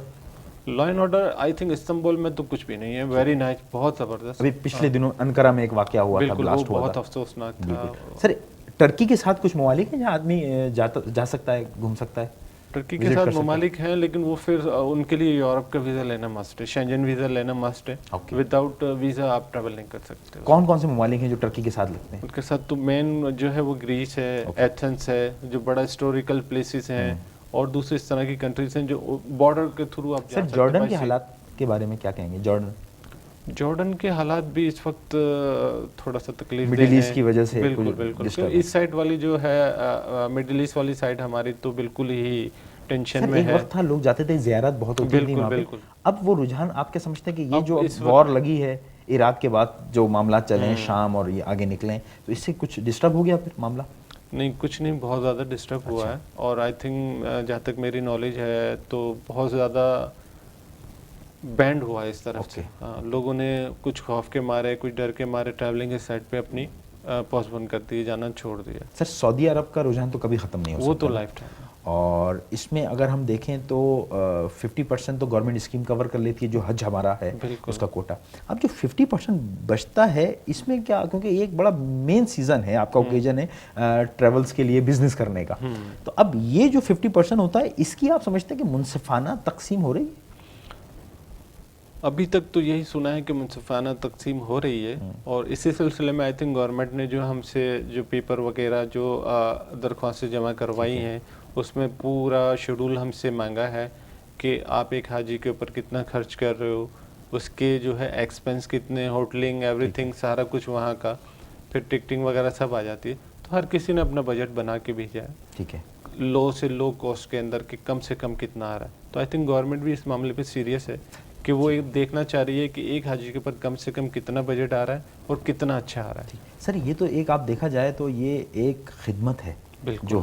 Law and order I think Istanbul में तो कुछ भी नहीं है, वेरी नाइस, बहुत ज़बरदस्त। अभी पिछले दिनों अंकारा में एक वाकया हुआ था, ब्लास्ट हुआ था, बहुत अफसोसनाक था। सर टर्की के साथ कुछ ममालिक हैं जहाँ आदमी जा सकता है, घूम सकता है? टर्की के साथ ममालिक हैं, लेकिन वो फिर उनके लिए यूरोप का वीज़ा लेना मस्ट है, शेंजन वीज़ा लेना मस्ट है। विदाउट वीज़ा आप ट्रैवल नहीं कर सकते। कौन कौन से ममालिक हैं जो टर्की के साथ लगते हैं? उनके साथ तो मेन जो है वो ग्रीस है, एथेंस है, जो बड़ा हिस्टोरिकल प्लेसेस हैं, और दूसरी इस तरह की कंट्रीज हैं जो बॉर्डर के थ्रू आप जा सकते हैं। सर जॉर्डन के हालात के बारे में क्या कहेंगे? जॉर्डन के हालात भी इस वक्त थोड़ा सा तकलीफ मिडिल ईस्ट की वजह से। बिल्कुल बिल्कुल। तो इस साइड वाली जो है मिडिल ईस्ट वाली साइड हमारी तो बिल्कुल ही टेंशन में है। एक वक्त था लोग जाते थे, ज़ियारत बहुत होती थी वहाँ पे। अब वो रुझान आप क्या समझते हैं कि ये जो वॉर लगी है इराक के बाद जो मामला चले हैं शाम और ये आगे निकले, तो इससे कुछ डिस्टर्ब हो गया फिर मामला? नहीं, कुछ नहीं, बहुत ज़्यादा डिस्टर्ब हुआ है और आई थिंक जहाँ तक मेरी नॉलेज है तो बहुत ज़्यादा बैंड हुआ है इस तरफ से। Okay. हाँ, लोगों ने कुछ खौफ के मारे, कुछ डर के मारे ट्रैवलिंग इस साइड पे अपनी पोस्टपोन कर दी, जाना छोड़ दिया। सर सऊदी अरब का रुझान तो कभी ख़त्म नहीं हो वो सकता तो ना? Life time. और इसमें अगर हम देखें तो 50% तो गवर्नमेंट स्कीम कवर कर लेती है, जो हज हमारा है बिल्कुल। उसका कोटा। अब जो 50% बचता है इसमें क्या, क्योंकि ये एक बड़ा मेन सीज़न है आपका, ओकेजन है ट्रेवल्स के लिए, बिजनेस करने का, तो अब ये जो 50% होता है इसकी आप समझते हैं कि मुनसिफाना तकसीम हो रही है? अभी तक तो यही सुना है कि मुनसिफाना तकसीम हो रही है, और इसी सिलसिले में आई थिंक गवर्नमेंट ने जो हमसे जो पेपर वगैरह जो दरख्वास्तें जमा करवाई हैं, उसमें पूरा शेड्यूल हमसे मांगा है कि आप एक हाजी के ऊपर कितना खर्च कर रहे हो, उसके जो है एक्सपेंस कितने, होटलिंग, एवरीथिंग, सारा कुछ वहाँ का, फिर टिकटिंग वगैरह सब आ जाती है। तो हर किसी ने अपना बजट बना के भेजा है, ठीक है, लो से लो कॉस्ट के अंदर कि कम से कम कितना आ रहा है। तो आई थिंक गवर्नमेंट भी इस मामले पे सीरियस है कि वो एक देखना चाह रही है कि एक हाजी के ऊपर कम से कम कितना बजट आ रहा है और कितना अच्छा आ रहा है। सर ये तो एक आप देखा जाए तो ये एक खिदमत है बिल्कुल, जो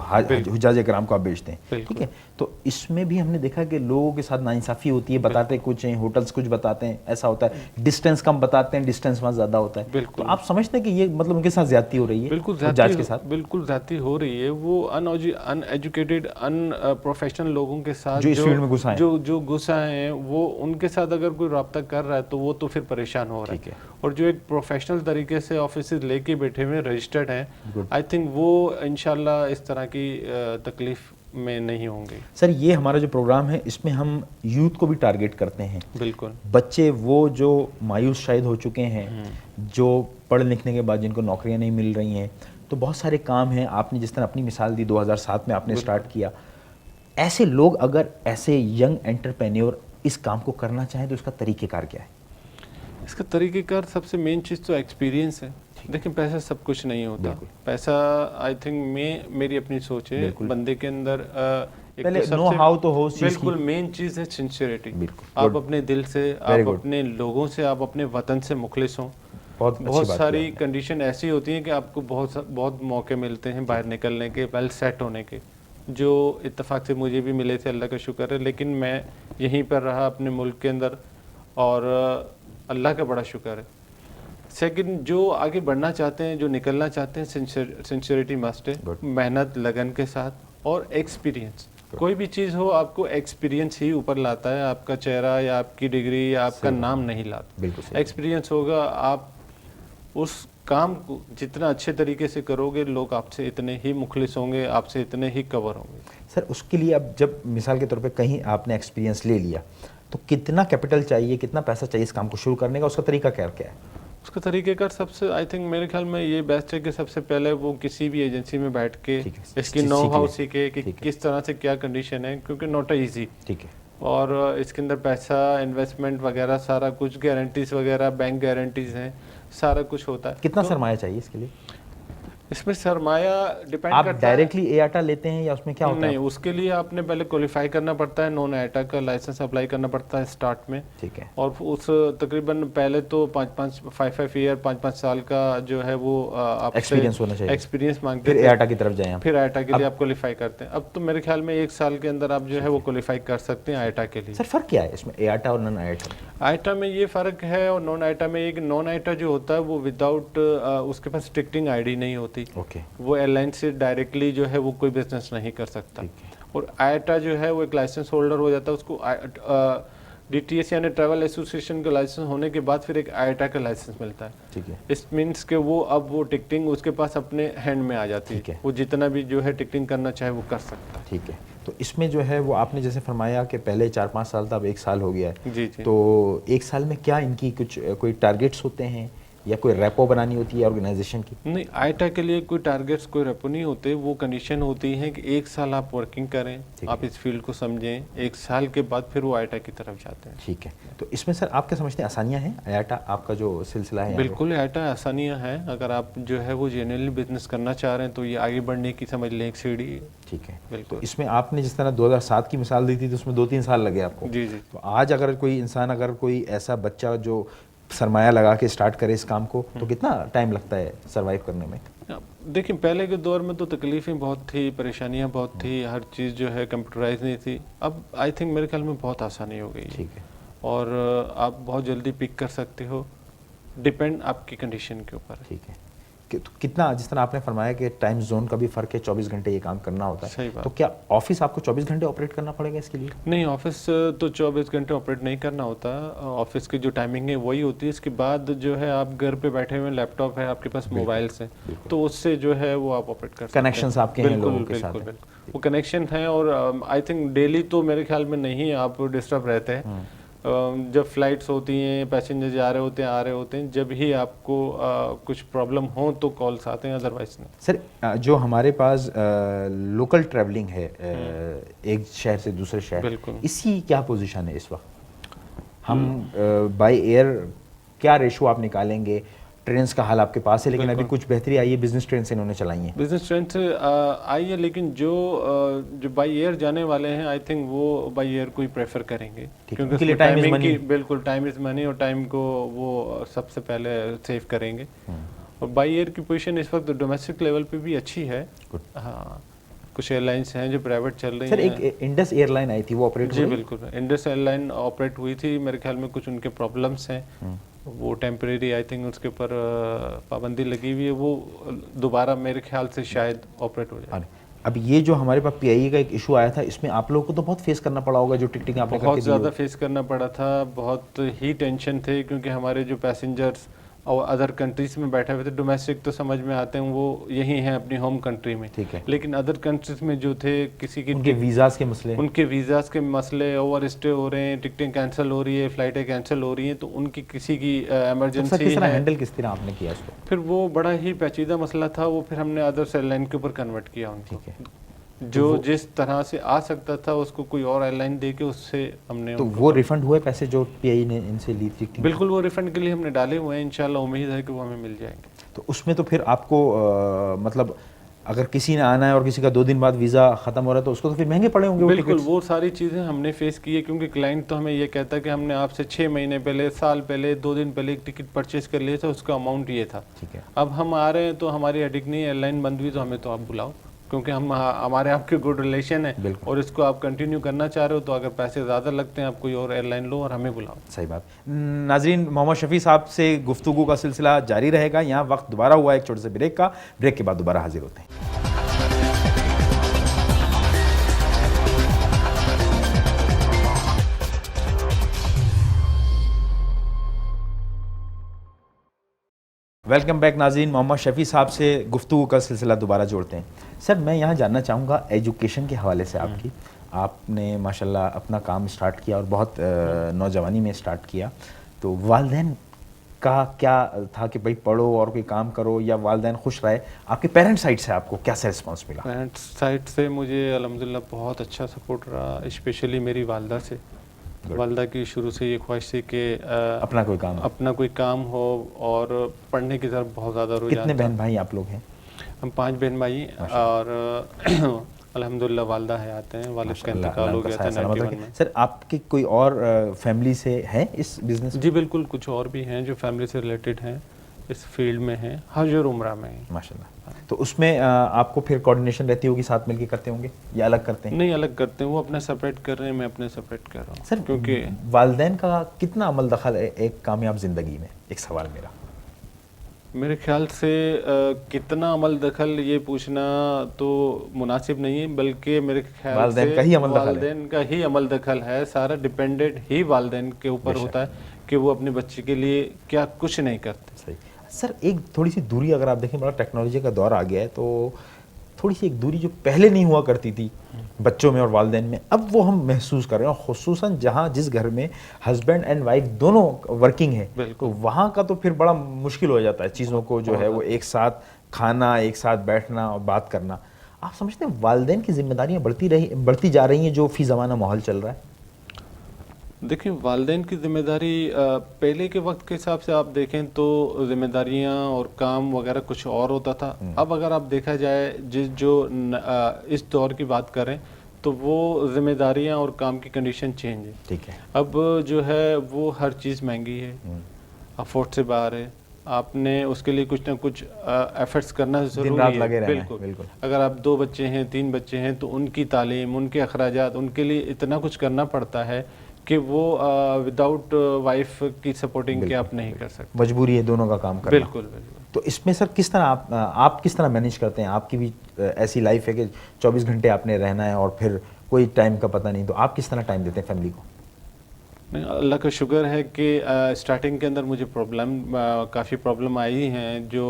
हुज्जाज इकराम को आप बेचते हैं, ठीक है। तो इसमें भी हमने देखा कि लोगों के साथ नाइंसाफ़ी होती है, बताते कुछ हैं, होटल्स कुछ बताते हैं, ऐसा होता है, डिस्टेंस कम बताते हैं, डिस्टेंस वहाँ ज़्यादा होता है। तो आप समझते हैं कि ये मतलब उनके साथ ज़्यादती हो रही है? बिल्कुल हुज्जाज के साथ बिल्कुल ज़्यादती हो रही है। वो अनएजुकेटेड, अनप्रोफेशनल लोगों के साथ जो इस फील्ड में घुसा है, जो घुसा है, वो उनके साथ अगर कोई रब्ता कर रहा है तो वो तो फिर परेशान हो रहा है। और जो एक प्रोफेशनल तरीके से ऑफिस लेके बैठे हुए रजिस्टर्ड हैं, आई थिंक वो इंशाल्लाह इस तरह की तकलीफ में नहीं होंगे। सर ये हमारा जो प्रोग्राम है इसमें हम यूथ को भी टारगेट करते हैं। बिल्कुल, बच्चे वो जो मायूस शायद हो चुके हैं, जो पढ़ लिखने के बाद जिनको नौकरियां नहीं मिल रही हैं, तो बहुत सारे काम हैं। आपने जिस तरह अपनी मिसाल दी, 2007 में आपने स्टार्ट किया, ऐसे लोग अगर ऐसे यंग एंटरप्रेन्योर इस काम को करना चाहें तो इसका तरीक़ेकार क्या है? इसका तरीक़ेकार सबसे मेन चीज़ तो एक्सपीरियंस है। देखिए पैसा सब कुछ नहीं होता। पैसा आई थिंक मेरी अपनी सोच है, बंदे के अंदर एक पहले नो हाउ तो हो, बिल्कुल मेन चीज़ है सिंसियरिटी। आप अपने दिल से, आप अपने लोगों से, आप अपने वतन से मुखलिस हों। बहुत सारी कंडीशन ऐसी होती हैं कि आपको बहुत मौके मिलते हैं बाहर निकलने के, वेल सेट होने के, जो इत्तेफाक से मुझे भी मिले थे, अल्लाह का शुक्र है। लेकिन मैं यहीं पर रहा अपने मुल्क के अंदर, और अल्लाह का बड़ा शुक्र है। सेकंड, जो आगे बढ़ना चाहते हैं, जो निकलना चाहते हैं, सिंसियरिटी मस्ट है, मेहनत लगन के साथ, और एक्सपीरियंस। कोई भी चीज़ हो, आपको एक्सपीरियंस ही ऊपर लाता है, आपका चेहरा या आपकी डिग्री या आपका नाम नहीं लाता। एक्सपीरियंस होगा, आप उस काम को जितना अच्छे तरीके से करोगे, लोग आपसे इतने ही मुखलिस होंगे, आपसे इतने ही कवर होंगे। सर उसके लिए अब जब मिसाल के तौर पे कहीं आपने एक्सपीरियंस ले लिया तो कितना कैपिटल चाहिए, कितना पैसा चाहिए इस काम को शुरू करने का, उसका तरीका क्या है? उसका तरीक़ेकार सबसे आई थिंक मेरे ख्याल में ये बेस्ट है कि सबसे पहले वो किसी भी एजेंसी में बैठ के इसकी नो हाउ सीखे कि किस तरह से क्या कंडीशन है, क्योंकि नॉट ईजी। ठीक है। और इसके अंदर पैसा, इन्वेस्टमेंट वगैरह सारा कुछ, गारंटीज वगैरह, बैंक गारंटीज हैं, सारा कुछ होता है। कितना सरमाया चाहिए इसके लिए? इसमें सरमाया डिपेंड आप करता है। डायरेक्टली एआटा लेते हैं या उसमें क्या होता है? नहीं, उसके लिए आपने पहले क्वालिफाई करना पड़ता है, नॉन एआटा का लाइसेंस अप्लाई करना पड़ता है स्टार्ट में। ठीक है। और उस तकरीबन पहले तो 5 ईयर 5 साल का जो है वो आप एक्सपीरियंस होना चाहिए, एक्सपीरियंस मांगते हैं। फिर एआटा की तरफ जाएं, फिर एआटा के लिए आप क्वालिफाई करते हैं। अब तो मेरे ख्याल में 1 साल के अंदर आप जो है वो क्वालिफाई कर सकते हैं एआटा के लिए। सर फ़र्क क्या है इसमें एआटा और नॉन एआटा? एआटा में ये फ़र्क है और नॉन एआटा में, एक नॉन एआटा जो होता है वो विदाउट उसके पास टिकटिंग आईडी नहीं होती। ओके। वो एयरलाइन से डायरेक्टली जो है वो कोई बिजनेस नहीं कर सकता। और एआटा जो है वो एक लाइसेंस होल्डर हो जाता है, उसको डीटीएस यानी ट्रैवल एसोसिएशन का लाइसेंस होने के बाद फिर एक एआटा का लाइसेंस मिलता है। ठीक है। इस मीन्स के वो अब वो टिकटिंग उसके पास अपने हैंड में आ जाती है, वो जितना भी जो है टिकटिंग करना चाहे वो कर सकता है। ठीक है। तो इसमें जो है वो आपने जैसे फरमाया कि पहले 4-5 साल था, अब 1 साल हो गया है। जी। तो 1 साल में क्या इनकी कोई टारगेट्स होते हैं या कोई रेपो बनानी होती है ऑर्गेनाइजेशन की? नहीं, एआटा के लिए कोई टारगेट्स, कोई रेपो नहीं होते। वो कंडीशन होती है कि 1 साल आप वर्किंग करें, आप इस फील्ड को समझें, 1 साल के बाद फिर वो एआटा की तरफ जाते हैं। ठीक है। तो इसमें सर आप क्या समझते हैं, आसानियाँ हैं एआटा आपका जो सिलसिला है? बिल्कुल, एआटा आसानियाँ हैं। अगर आप जो है वो जेन्युइनली बिजनेस करना चाह रहे हैं तो ये आगे बढ़ने की समझ लें एक सीढ़ी है। ठीक है। बिल्कुल। तो इसमें आपने जिस तरह 2007 की मिसाल दी थी तो उसमें 2-3 साल लगे आपको। जी। तो आज अगर कोई इंसान, अगर कोई ऐसा बच्चा जो सरमाया लगा के स्टार्ट करे इस काम को, तो कितना टाइम लगता है सरवाइव करने में? देखिए पहले के दौर में तो तकलीफ़ें बहुत थी, परेशानियां बहुत थी, हर चीज़ जो है कंप्यूटराइज नहीं थी। अब आई थिंक मेरे ख्याल में बहुत आसानी हो गई है। ठीक है। और आप बहुत जल्दी पिक कर सकते हो, डिपेंड आपकी कंडीशन के ऊपर है। ठीक है। तो कितना, जिस तरह आपने फरमाया कि टाइम जोन का भी फ़र्क है, 24 घंटे ये काम करना होता है, सही बात। तो क्या ऑफिस आपको 24 घंटे ऑपरेट करना पड़ेगा इसके लिए? नहीं, ऑफिस तो 24 घंटे ऑपरेट नहीं करना होता। ऑफिस की जो टाइमिंग है वही होती है। इसके बाद जो है आप घर पे बैठे हुए, लैपटॉप है आपके पास, मोबाइल्स हैं, तो उससे जो है वो आप ऑपरेट कर सकते हैं। कनेक्शंस आपके हैं लोगों के साथ? बिल्कुल, वो कनेक्शन है। और आई थिंक डेली तो मेरे ख्याल में नहीं आप डिस्टर्ब रहते हैं। जब फ्लाइट्स होती हैं, पैसेंजर जा रहे होते हैं, आ रहे होते हैं, जब ही आपको कुछ प्रॉब्लम हो तो कॉल्स आते हैं, अदरवाइज नहीं। सर जो हमारे पास लोकल ट्रैवलिंग है एक शहर से दूसरे शहर, इसकी क्या पोजीशन है इस वक्त? हम बाय एयर क्या रेशो आप निकालेंगे? ट्रेन का हाल आपके पास है, लेकिन अभी कुछ बेहतरी आई है, बिजनेस ट्रेन से इन्होंने चलाई है। बिजनेस ट्रेन से आई है, लेकिन जो बाई एयर जाने वाले हैं आई थिंक वो बाई एयर को ही प्रेफर करेंगे, क्योंकि टाइमिंग की, बिल्कुल टाइम इज मनी, और टाइम को वो सबसे पहले सेव करेंगे। और बाई एयर की पोजीशन इस वक्त डोमेस्टिक लेवल पे भी अच्छी है। हाँ, कुछ एयरलाइंस हैं जो प्राइवेट चल रही हैं। सर एक इंडस एयरलाइन आई थी, वो ऑपरेट जी बिल्कुल, इंडस एयरलाइन ऑपरेट हुई थी। मेरे ख्याल में कुछ उनके प्रॉब्लम्स हैं, वो टेम्परेरी आई थिंक उसके ऊपर पाबंदी लगी हुई है, वो दोबारा मेरे ख्याल से शायद ऑपरेट हो जाए। अब ये जो हमारे पास पीआईए का एक इशू आया था, इसमें आप लोगों को तो बहुत फेस करना पड़ा होगा, जो टिकटिंग आपने बहुत ज़्यादा फेस करना पड़ा था, बहुत ही टेंशन थे, क्योंकि हमारे जो पैसेंजर्स और अदर कंट्रीज में बैठे हुए थे, डोमेस्टिक तो समझ में आते हैं, वो यही हैं अपनी होम कंट्री में, ठीक है, लेकिन अदर कंट्रीज में जो थे, किसी की उनके वीज़ाज़ के मसले, ओवर स्टे हो रहे हैं, टिकटें कैंसिल हो रही है, फ्लाइटें कैंसिल हो रही हैं, तो उनकी किसी की इमरजेंसी है। हैंडल किस तरह आपने किया इसको? फिर वो बड़ा ही पेचीदा मसला था, वो फिर हमने अदर एयरलाइन के ऊपर कन्वर्ट किया उनको। ठीक है, जो जिस तरह से आ सकता था उसको कोई और एयरलाइन दे के उससे हमने, तो वो रिफंड हुए पैसे जो पीआई ने इनसे ली थी? बिल्कुल, वो रिफंड के लिए हमने डाले हुए हैं, इंशाल्लाह उम्मीद है कि वो हमें मिल जाएंगे। तो उसमें तो फिर आपको मतलब अगर किसी ने आना है और किसी का 2 दिन बाद वीज़ा ख़त्म हो रहा है, तो उसको तो फिर महंगे पड़े होंगे। बिल्कुल, वो सारी चीज़ें हमने फेस की है, क्योंकि क्लाइंट तो हमें ये कहता है कि हमने आपसे 6 महीने पहले, साल पहले, 2 दिन पहले एक टिकट परचेज कर लिया था, उसका अमाउंट ये था। ठीक है, अब हम आ रहे हैं तो हमारी हेडेक नहीं, एयरलाइन बंद हुई तो हमें तो आप बुलाओ, क्योंकि हम हमारे आपके गुड रिलेशन है, और इसको आप कंटिन्यू करना चाह रहे हो, तो अगर पैसे ज़्यादा लगते हैं आप कोई और एयरलाइन लो और हमें बुलाओ। सही बात। नाजरीन, मोहम्मद शफ़ी साहब से गुफ्तगू का सिलसिला जारी रहेगा। यहाँ वक्त दोबारा हुआ एक छोटे से ब्रेक का, ब्रेक के बाद दोबारा हाजिर होते हैं। वेलकम बैक नाज़रीन, मोहम्मद शफ़ी साहब से गुफ्तगू का सिलसिला दोबारा जोड़ते हैं। सर, मैं यहाँ जानना चाहूँगा एजुकेशन के हवाले से आपने माशाल्लाह अपना काम स्टार्ट किया और बहुत नौजवानी में स्टार्ट किया, तो वालिदैन का क्या था कि भाई पढ़ो और कोई काम करो, या वालिदैन खुश रहे? आपके पेरेंट्स साइड से आपको कैसा रिस्पॉन्स मिला? पेरेंट्स साइड से मुझे अल्हम्दुलिल्लाह बहुत अच्छा सपोर्ट रहा, स्पेशली मेरी वालदा से। वालदा की शुरू से ये ख्वाहिश थी कि अपना कोई काम हो, और पढ़ने की तरफ बहुत ज़्यादा रुझान। कितने बहन भाई आप लोग हैं? हम 5 बहन भाई, और अल्हम्दुलिल्लाह वालदा हयात हैं, वालिद का इंतकाल हो गया था 91 में। सर, आपकी कोई और फैमिली से है इस बिजनेस? जी बिल्कुल, कुछ और भी हैं जो फैमिली से रिलेटेड हैं, इस फील्ड में हैं, हज और उम्रा में हैं माशाल्लाह। तो उसमें आपको फिर कोऑर्डिनेशन रहती होगी, साथ मिलके करते होंगे या अलग करते हैं? नहीं, अलग करते हैं, वो अपना सेपरेट कर रहे हैं, मैं अपने सेपरेट कर रहा हूँ। सर, क्योंकि वालिदैन का कितना अमल दखल है एक कामयाब ज़िंदगी में? एक सवाल मेरे ख्याल से कितना अमल दखल ये पूछना तो मुनासिब नहीं है, बल्कि मेरे ख्याल से वालिदैन का ही अमल दखल है। सारा डिपेंडेंट ही वालिदैन के ऊपर होता है कि वो अपने बच्चे के लिए क्या कुछ नहीं करते। सही। सर, एक थोड़ी सी दूरी अगर आप देखें, बड़ा टेक्नोलॉजी का दौर आ गया है, तो थोड़ी सी एक दूरी जो पहले नहीं हुआ करती थी बच्चों में और वालिदैन में, अब वो हम महसूस कर रहे हैं। और खुसूसन जहाँ जिस घर में हस्बैंड एंड वाइफ दोनों वर्किंग है, तो वहाँ का तो फिर बड़ा मुश्किल हो जाता है चीज़ों को जो है वो एक साथ खाना, एक साथ बैठना और बात करना। आप समझते हैं वालिदैन की जिम्मेदारियाँ बढ़ती जा रही हैं जो फी ज़माना माहौल चल रहा है? देखिए, वालिदैन की जिम्मेदारी पहले के वक्त के हिसाब से आप देखें तो जिम्मेदारियां और काम वगैरह कुछ और होता था। अब अगर आप देखा जाए इस दौर की बात करें तो वो जिम्मेदारियां और काम की कंडीशन चेंज है। ठीक है, अब जो है वो हर चीज़ महंगी है, अफोर्ड से बाहर है, आपने उसके लिए कुछ ना कुछ एफर्ट्स करना ज़रूरी है। बिल्कुल। अगर आप 2 बच्चे हैं, 3 बच्चे हैं, तो उनकी तालीम, उनके अखराजात, उनके लिए इतना कुछ करना पड़ता है कि वो विदाउट वाइफ की सपोर्टिंग के आप नहीं कर सकते। मजबूरी है दोनों का काम करना। बिल्कुल बिल्कुल। तो इसमें सर किस तरह आप किस तरह मैनेज करते हैं? आपकी भी ऐसी लाइफ है कि 24 घंटे आपने रहना है और फिर कोई टाइम का पता नहीं, तो आप किस तरह टाइम देते हैं फैमिली को? नहीं, अल्लाह का शुक्र है कि स्टार्टिंग के अंदर मुझे काफ़ी प्रॉब्लम आई हैं जो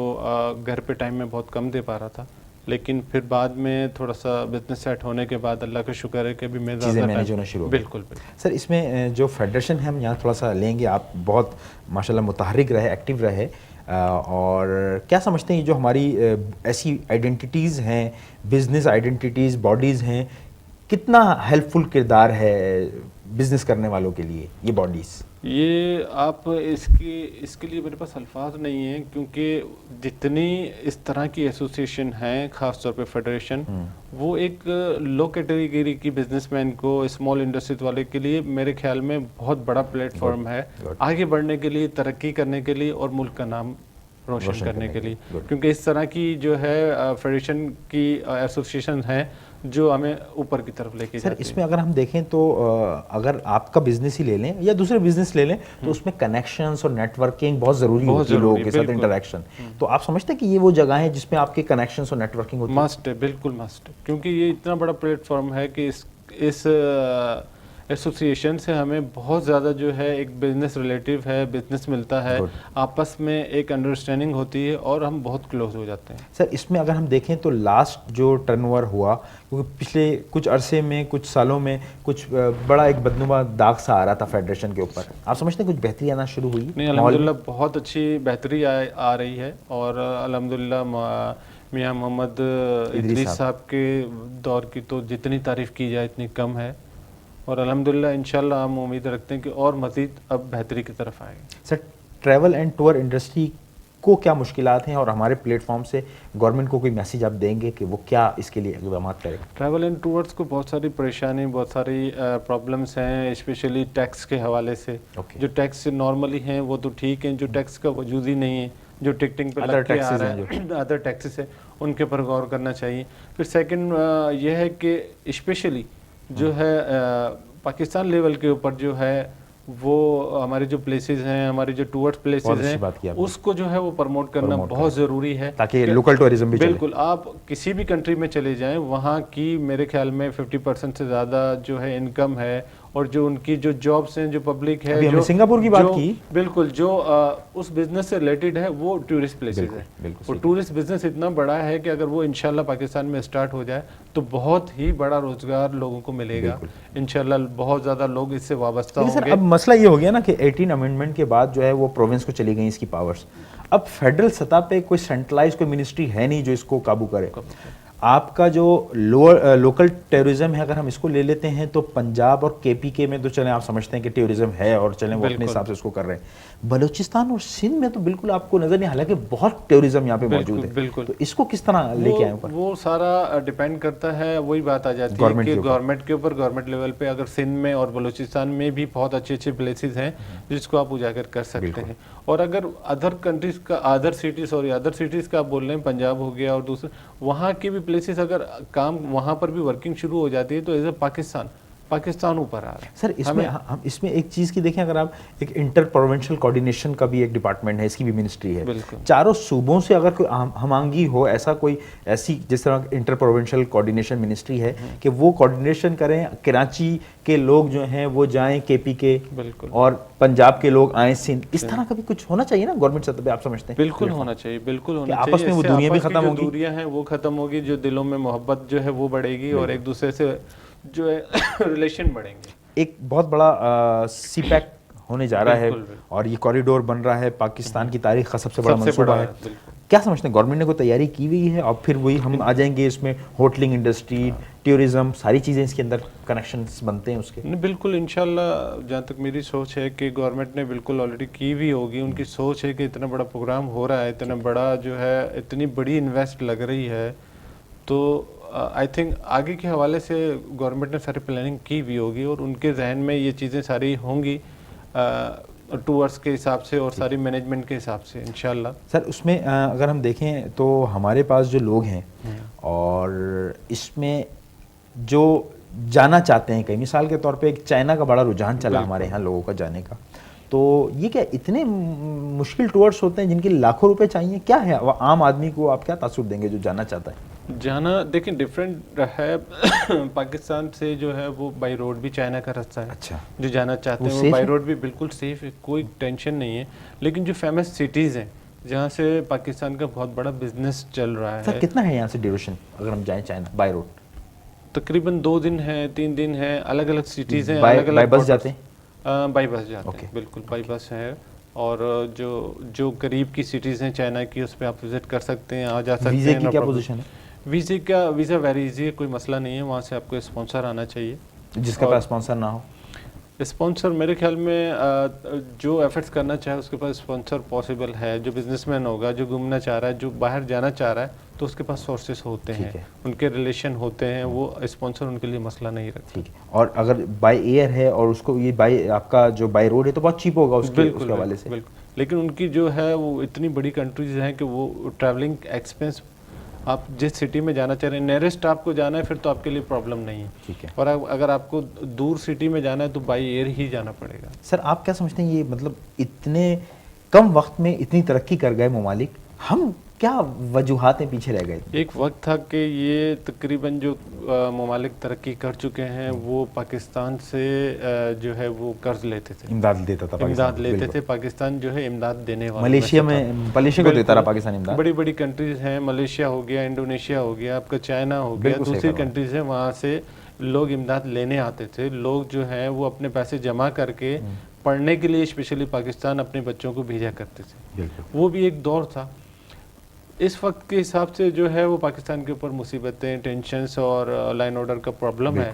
घर पे टाइम में बहुत कम दे पा रहा था, लेकिन फिर बाद में थोड़ा सा बिजनेस सेट होने के बाद अल्लाह का शुक्र है कि अभी मैं चीज़ें मैनेज होना शुरू हो गई। बिल्कुल बिल्कुल। सर इसमें जो फेडरेशन है हम यहाँ थोड़ा सा लेंगे, आप बहुत माशाल्लाह मुतहर्रिक रहे, एक्टिव रहे, और क्या समझते हैं जो हमारी ऐसी आइडेंटिटीज़ हैं, बिजनेस आइडेंटिटीज़, बॉडीज़ हैं, कितना हेल्पफुल किरदार है बिजनेस करने वालों के लिए ये बॉडीज़? ये आप इसके लिए मेरे पास अल्फाज नहीं है, क्योंकि जितनी इस तरह की एसोसिएशन हैं, ख़ास तौर पे फेडरेशन, वो एक लो कैटेगरी की बिजनेसमैन को, स्मॉल इंडस्ट्रीज वाले के लिए मेरे ख्याल में बहुत बड़ा प्लेटफॉर्म है आगे बढ़ने के लिए, तरक्की करने के लिए और मुल्क का नाम रोशन करने के लिए। क्योंकि इस तरह की जो है फेडरेशन की एसोसिएशन है जो हमें ऊपर की तरफ लेके सर जाती है। इसमें अगर हम देखें तो अगर आपका बिजनेस ही ले लें या दूसरे बिजनेस ले लें तो उसमें कनेक्शंस और नेटवर्किंग बहुत ज़रूरी होती है, लोगों के साथ इंटरेक्शन। तो आप समझते हैं कि ये वो जगह है जिसमें आपके कनेक्शंस और नेटवर्किंग होती है? मस्ट है, बिल्कुल मस्ट है, क्योंकि ये इतना बड़ा प्लेटफॉर्म है कि इस एसोसिएशन से हमें बहुत ज़्यादा जो है एक बिजनेस रिलेटिव है, बिजनेस मिलता है, आपस में एक अंडरस्टैंडिंग होती है और हम बहुत क्लोज हो जाते हैं। सर इसमें अगर हम देखें तो लास्ट जो टर्नओवर हुआ, क्योंकि पिछले कुछ अरसे में, कुछ सालों में कुछ बड़ा एक बदनुमा दाग सा आ रहा था फेडरेशन के ऊपर, आप समझते हैं कुछ बेहतरी आना शुरू हुई? नहीं, अल्हम्दुलिल्लाह बहुत अच्छी बेहतरी आ रही है, और अल्हम्दुलिल्लाह मियां मोहम्मद इदरीस साहब के दौर की तो जितनी तारीफ़ की जाए इतनी कम है, और अल्हम्दुलिल्लाह इंशाल्लाह हम उम्मीद रखते हैं कि और मज़ीद अब बेहतरी की तरफ आएगी। Sir travel and tour industry को क्या मुश्किलात हैं, और हमारे प्लेटफॉर्म से गवर्नमेंट को कोई मैसेज आप देंगे कि वो क्या इसके लिए इक़दाम करें? ट्रैवल एंड टूर्स को बहुत सारी परेशानी, बहुत सारी प्रॉब्लम्स हैं, स्पेशली टैक्स के हवाले से। जो टैक्स नॉर्मली हैं वो तो ठीक हैं, जो टैक्स का वजूद ही नहीं है, जो टिकटिंग पे लग के आ रहा है, अदर टैक्सेस है, उनके पर गौर करना चाहिए। फिर सेकंड ये है कि स्पेशली जो है पाकिस्तान लेवल के ऊपर जो है वो हमारे जो प्लेसेस हैं, हमारे जो टूरिस्ट प्लेसेस हैं, उसको जो है वो प्रमोट करना बहुत ज़रूरी है, ताकि लोकल टूरिज्म भी बिल्कुल। आप किसी भी कंट्री में चले जाएं, वहाँ की मेरे ख्याल में 50% से ज़्यादा जो है इनकम है, और जो उनकी जो जॉब्स हैं, जो पब्लिक है, जो सिंगापुर की बात की, बिल्कुल जो उस बिजनेस से रिलेटेड है वो टूरिस्ट प्लेसेस है। और टूरिस्ट बिजनेस इतना बड़ा है कि अगर वो इंशाल्लाह पाकिस्तान में स्टार्ट हो जाए तो बहुत ही बड़ा रोजगार लोगों को मिलेगा इंशाल्लाह, बहुत ज़्यादा लोग इससे वाबस्ता होंगे। अब मसला ये हो गया ना कि 18 अमेंडमेंट के बाद जो है वो प्रोविंस को चली गई इसकी पावर्स। अब फेडरल सतह पे कोई सेंट्रलाइज कोई मिनिस्ट्री है नहीं जो इसको काबू करे। आपका जो लोकल टूरिज्म है, अगर हम इसको ले लेते हैं तो पंजाब और केपीके में तो चले आप समझते हैं कि टूरिज्म है और चलें वो अपने हिसाब से उसको कर रहे हैं। बलूचिस्तान और सिंध में तो बिल्कुल आपको नजर नहीं, हालांकि बहुत टूरिज्म यहाँ पे मौजूद है। तो इसको किस तरह लेके आए ऊपर? वो सारा डिपेंड करता है, वही बात आ जाती है कि गवर्नमेंट के ऊपर, गवर्नमेंट लेवल पे अगर सिंध में और बलूचिस्तान में भी बहुत अच्छे अच्छे प्लेसेस हैं जिसको आप उजागर कर सकते हैं। और अगर अदर कंट्रीज का, अदर सिटीज़ का आप बोल रहे हैं, पंजाब हो गया और दूसरे वहाँ के भी प्लेसेस, अगर काम वहाँ पर भी वर्किंग शुरू हो जाती है तो एज ए पाकिस्तान ऊपर आ रहा है। सर इसमें हम इसमें एक चीज़ की देखें, अगर आप एक इंटर प्रोविंशियल कोऑर्डिनेशन का भी एक डिपार्टमेंट है, इसकी भी मिनिस्ट्री है। चारों सूबों से अगर कोई हमांगी हो, ऐसी जिस तरह इंटर प्रोविंशियल कोऑर्डिनेशन मिनिस्ट्री है कि वो कोऑर्डिनेशन करें, कराची के लोग जो हैं वो जाएं केपीके और पंजाब के लोग आए सिंध, इस तरह का भी कुछ होना चाहिए ना गवर्नमेंट सतह पे, आप समझते हैं? बिल्कुल होना चाहिए, बिल्कुल होना चाहिए। आपस में वो दूरियां भी खत्म होगी, दूरियां हैं वो खत्म होगी, जो दिलों में मोहब्बत जो है वो बढ़ेगी और एक दूसरे से जो है रिलेशन बढ़ेंगे। एक बहुत बड़ा सीपैक होने जा रहा है और ये कॉरिडोर बन रहा है, पाकिस्तान की तारीख का सबसे बड़ा मंसूबा है। क्या समझते हैं गवर्नमेंट ने कोई तैयारी की हुई है? और फिर वही हम आ जाएंगे इसमें होटलिंग इंडस्ट्री, टूरिज्म, सारी चीज़ें इसके अंदर कनेक्शंस बनते हैं उसके। नहीं, बिल्कुल इंशाल्लाह, जहाँ तक मेरी सोच है कि गवर्नमेंट ने बिल्कुल ऑलरेडी की हुई होगी। उनकी सोच है कि इतना बड़ा प्रोग्राम हो रहा है, इतना बड़ा जो है, इतनी बड़ी इन्वेस्ट लग रही है, तो आई थिंक आगे के हवाले से गवर्नमेंट ने सारी प्लानिंग की हुई होगी और उनके जहन में ये चीज़ें सारी होंगी टूर्स के हिसाब से और सारी मैनेजमेंट के हिसाब से इंशाल्लाह। सर उसमें अगर हम देखें तो हमारे पास जो लोग हैं और इसमें जो जाना चाहते हैं कहीं, मिसाल के तौर पे एक चाइना का बड़ा रुझान चला हमारे यहाँ लोगों का जाने का, तो ये क्या इतने मुश्किल टूर्स होते हैं जिनके लाखों रुपए चाहिए? क्या है आम आदमी को आप क्या तासुर देंगे जो जाना चाहता है? जाना देखिए डिफरेंट है पाकिस्तान से जो है वो बाई रोड भी चाइना का रास्ता है। अच्छा, जो जाना चाहते हैं वो बाई रोड भी बिल्कुल सेफ है, कोई टेंशन नहीं है। लेकिन जो फेमस सिटीज़ हैं जहाँ से पाकिस्तान का बहुत बड़ा बिजनेस चल रहा है। सर कितना है यहाँ से ड्यूरेशन अगर हम जाएं चाइना बाय रोड? तकरीबन 2 दिन है, 3 दिन है, अलग अलग सिटीज़ हैं, बाय अलग अलग बस जाते हैं? बाई बस जाते हैं, बिल्कुल बाई बस है। और जो करीब की सिटीज़ हैं चाइना की उस पर आप विजिट कर सकते हैं, आ जा सकते हैं। वीज़े की क्या पोजीशन है? वीज़ा वेरी इजी है, कोई मसला नहीं है। वहाँ से आपको स्पॉन्सर आना चाहिए। जिसके पास स्पॉन्सर ना हो? स्पॉन्सर मेरे ख्याल में जो एफर्ट्स करना चाहे उसके पास स्पॉन्सर पॉसिबल है। जो बिजनेसमैन होगा, जो घूमना चाह रहा है, जो बाहर जाना चाह रहा है, तो उसके पास सोर्सेस होते हैं, उनके रिलेशन होते हैं, वो स्पॉन्सर उनके लिए मसला नहीं रखता। ठीक है। और अगर बाय एयर है और उसको ये बाय आपका जो बाय रोड है तो बहुत चीप होगा उसके हवाले से। बिल्कुल, लेकिन उनकी जो है वो इतनी बड़ी कंट्रीज हैं कि वो ट्रैवलिंग एक्सपेंस, आप जिस सिटी में जाना चाह रहे हैं, नियरेस्ट आपको जाना है फिर तो आपके लिए प्रॉब्लम नहीं है। ठीक है। और अगर आपको दूर सिटी में जाना है तो बाई एयर ही जाना पड़ेगा। सर आप क्या समझते हैं ये मतलब इतने कम वक्त में इतनी तरक्की कर गए ममालिक, हम क्या वजूहातें पीछे रह गए? एक वक्त था कि ये तकरीबन जो ममालिक तरक्की कर चुके हैं वो पाकिस्तान से जो है वो कर्ज लेते थे, इमदाद देता था, इमदाद लेते थे। पाकिस्तान जो है इमदाद देने वाला, मलेशिया को देता रहा पाकिस्तान इमदाद। बड़ी बड़ी कंट्रीज हैं, मलेशिया हो गया, इंडोनेशिया हो गया, आपका चाइना हो गया, दूसरी कंट्रीज हैं, वहाँ से लोग इमदाद लेने आते थे। लोग जो हैं वो अपने पैसे जमा करके पढ़ने के लिए स्पेशली पाकिस्तान अपने बच्चों को भेजा करते थे। वो भी एक दौर था। इस वक्त के हिसाब से जो है वो पाकिस्तान के ऊपर मुसीबतें, टेंशन्स और लाइन ऑर्डर का प्रॉब्लम है,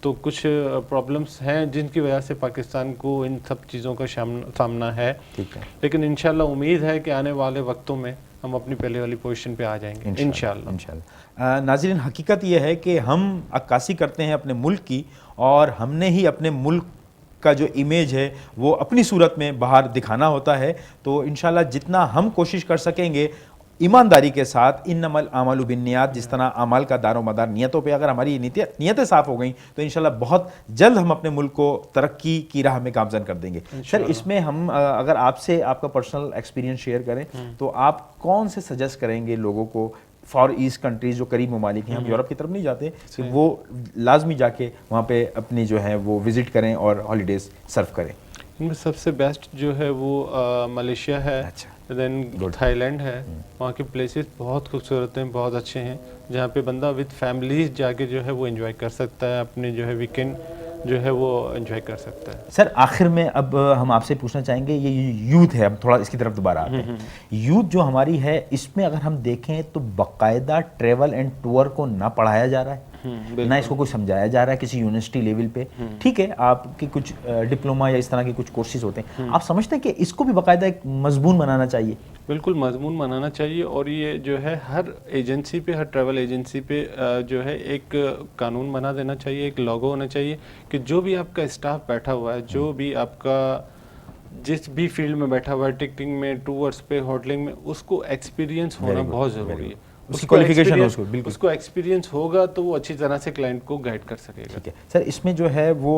तो कुछ प्रॉब्लम्स हैं जिनकी वजह से पाकिस्तान को इन सब चीज़ों का सामना है। ठीक है। लेकिन इंशाल्लाह उम्मीद है कि आने वाले वक्तों में हम अपनी पहले वाली पोजीशन पे आ जाएंगे इंशाल्लाह। नाज़रीन, हकीकत यह है कि हम अक्कासी करते हैं अपने मुल्क की, और हमने ही अपने मुल्क का जो इमेज है वो अपनी सूरत में बाहर दिखाना होता है। तो इंशाल्लाह जितना हम कोशिश कर सकेंगे ईमानदारी के साथ, इन्नमल आमालु बिन्नियात, जिस तरह अमाल का दारो मदार नियतों पे, अगर हमारी नियतें साफ़ हो गई तो इंशाल्लाह बहुत जल्द हम अपने मुल्क को तरक्की की राह में गामजन कर देंगे। सर इसमें हम अगर आपसे आपका पर्सनल एक्सपीरियंस शेयर करें तो आप कौन से सजेस्ट करेंगे लोगों को फॉर ईस्ट कंट्रीज़ जो करीब ममालिक हैं, हम यूरोप की तरफ नहीं जाते, कि वो लाजमी जाके वहाँ पे अपनी जो है वो विज़िट करें और हॉलीडेज़ सर्व करें? इनमें सबसे बेस्ट जो है वो मलेशिया है। अच्छा। देन थाईलैंड है। वहाँ के प्लेसेस बहुत खूबसूरत हैं, बहुत अच्छे हैं, जहाँ पे बंदा विद फैमिलीज जाके जो है वो एंजॉय कर सकता है, अपने जो है वीकेंड जो है वो एंजॉय कर सकता है। सर आखिर में अब हम आपसे पूछना चाहेंगे, ये यूथ है, अब थोड़ा इसकी तरफ दोबारा आते हैं। यूथ जो हमारी है, इसमें अगर हम देखें तो बाकायदा ट्रेवल एंड टूर को ना पढ़ाया जा रहा है, ना इसको कुछ समझाया जा रहा है किसी यूनिवर्सिटी लेवल पे। ठीक है, आपकी कुछ डिप्लोमा या इस तरह के कुछ कोर्सेज होते हैं, आप समझते हैं कि इसको भी बाकायदा एक मजमून बनाना चाहिए? बिल्कुल मजमून बनाना चाहिए, और ये जो है हर एजेंसी पे, हर ट्रैवल एजेंसी पे जो है एक कानून बना देना चाहिए, एक लॉगो होना चाहिए कि जो भी आपका स्टाफ बैठा हुआ है, जो भी आपका जिस भी फील्ड में बैठा हुआ है, टिकटिंग में, टूर्स पे, होटलिंग में, उसको एक्सपीरियंस होना बहुत ज़रूरी है। उसको एक्सपीरियंस होगा तो वो अच्छी तरह से क्लाइंट को गाइड कर सकेगा। ठीक है सर, इसमें जो है वो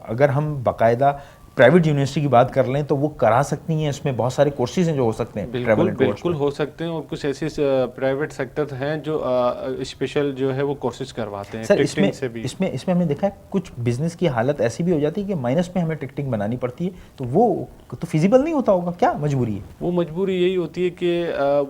अगर हम बाकायदा प्राइवेट यूनिवर्सिटी की बात कर लें तो वो करा सकती हैं, इसमें बहुत सारे कोर्सेज हैं जो हो सकते हैं। बिल्कुल हो सकते हैं, और कुछ ऐसे प्राइवेट सेक्टर हैं जो स्पेशल जो है वो कोर्सेज करवाते हैं। सर इसमें हमने देखा है कुछ बिजनेस की हालत ऐसी भी हो जाती है कि माइनस में हमें टिकटिंग बनानी पड़ती है, तो वो तो फिजिबल नहीं होता होगा, क्या मजबूरी है? वो मजबूरी यही होती है कि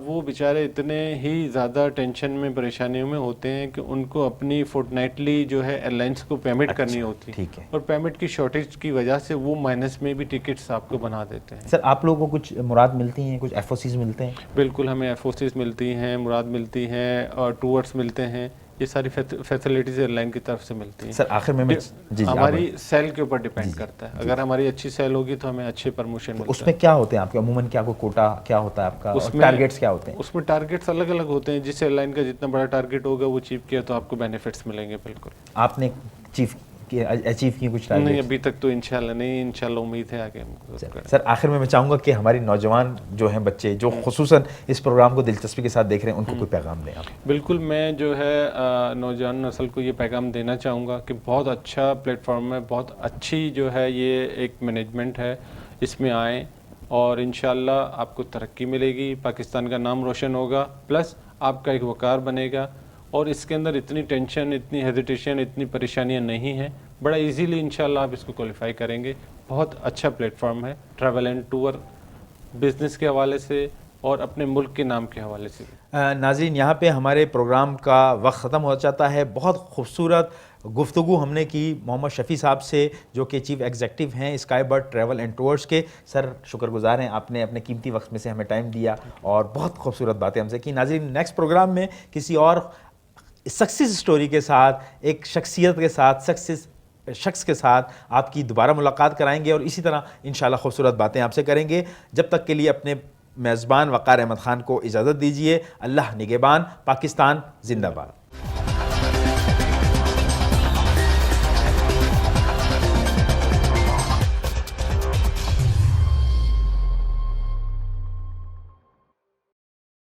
वो बेचारे इतने ही ज़्यादा टेंशन में, परेशानियों में होते हैं कि उनको अपनी फोर्टनाइटली जो है एयरलाइंस को पेमेंट करनी होती है। ठीक है। और पेमेंट की शॉर्टेज की वजह से वो माइनस में भी टिकट्स आपको बना देते हैं। सर आप लोगों को कुछ मुराद मिलती हैं, कुछ एफओसीज मिलते हैं? बिल्कुल, हमें एफओसीज मिलती हैं, मुराद मिलती हैं, और टूर्स मिलते हैं। ये सारी फैसिलिटीज एयरलाइन की तरफ से मिलती हैं। सर आखिर में जी हमारी सेल के ऊपर डिपेंड करता है। अगर हमारी अच्छी सेल होगी तो हमें अच्छे प्रमोशन मिलता है। उसमें क्या होते हैं आपके अमूमन, क्या कोई कोटा क्या होता है आपका, उसमें टारगेट्स क्या होते हैं? उसमें टारगेट्स अलग अलग होते हैं, जिस एयरलाइन का जितना बड़ा टारगेट होगा वो अचीव किया तो आपको बेनिफिट्स मिलेंगे। बिल्कुल। आपने चीफ कि अचीव की कुछ नहीं, टारगेट? अभी तक तो इंशाल्लाह नहीं, इंशाल्लाह उम्मीद है आगे हम करें। सर आखिर में मैं चाहूँगा कि हमारी नौजवान जो हैं बच्चे जो खुसूसन इस प्रोग्राम को दिलचस्पी के साथ देख रहे हैं उनको कोई पैगाम दें आप। बिल्कुल, मैं जो है नौजवान नस्ल को ये पैगाम देना चाहूँगा कि बहुत अच्छा प्लेटफॉर्म है, बहुत अच्छी जो है ये एक मैनेजमेंट है, इसमें आएँ और इंशाल्लाह आपको तरक्की मिलेगी, पाकिस्तान का नाम रोशन होगा, प्लस आपका एक वक़ार बनेगा और इसके अंदर इतनी टेंशन, इतनी हेजिटेशन, इतनी परेशानियां नहीं हैं। बड़ा इजीली इंशाल्लाह आप इसको क्वालिफाई करेंगे। बहुत अच्छा प्लेटफॉर्म है, ट्रैवल एंड टूर, बिज़नेस के हवाले से और अपने मुल्क के नाम के हवाले से। नाज़रीन, यहाँ पे हमारे प्रोग्राम का वक्त ख़त्म हो जाता है। बहुत खूबसूरत गुफ्तगू हमने की मोहम्मद शफ़ी साहब से, जो कि चीफ़ एग्जीक्यूटिव हैं sky bird travel and tours के। सर शुक्रगुज़ार हैं, आपने अपने कीमती वक्त में से हमें टाइम दिया और बहुत खूबसूरत बातें हमसे की। नाज़रीन, नेक्स्ट प्रोग्राम में किसी और सक्सेस स्टोरी के साथ, एक शख्सियत के साथ, सक्सेस शख्स के साथ आपकी दोबारा मुलाकात कराएंगे और इसी तरह इंशाल्लाह खूबसूरत बातें आपसे करेंगे। जब तक के लिए अपने मेज़बान वक़ार अहमद ख़ान को इजाज़त दीजिए। अल्लाह निगहबान। पाकिस्तान ज़िंदाबाद।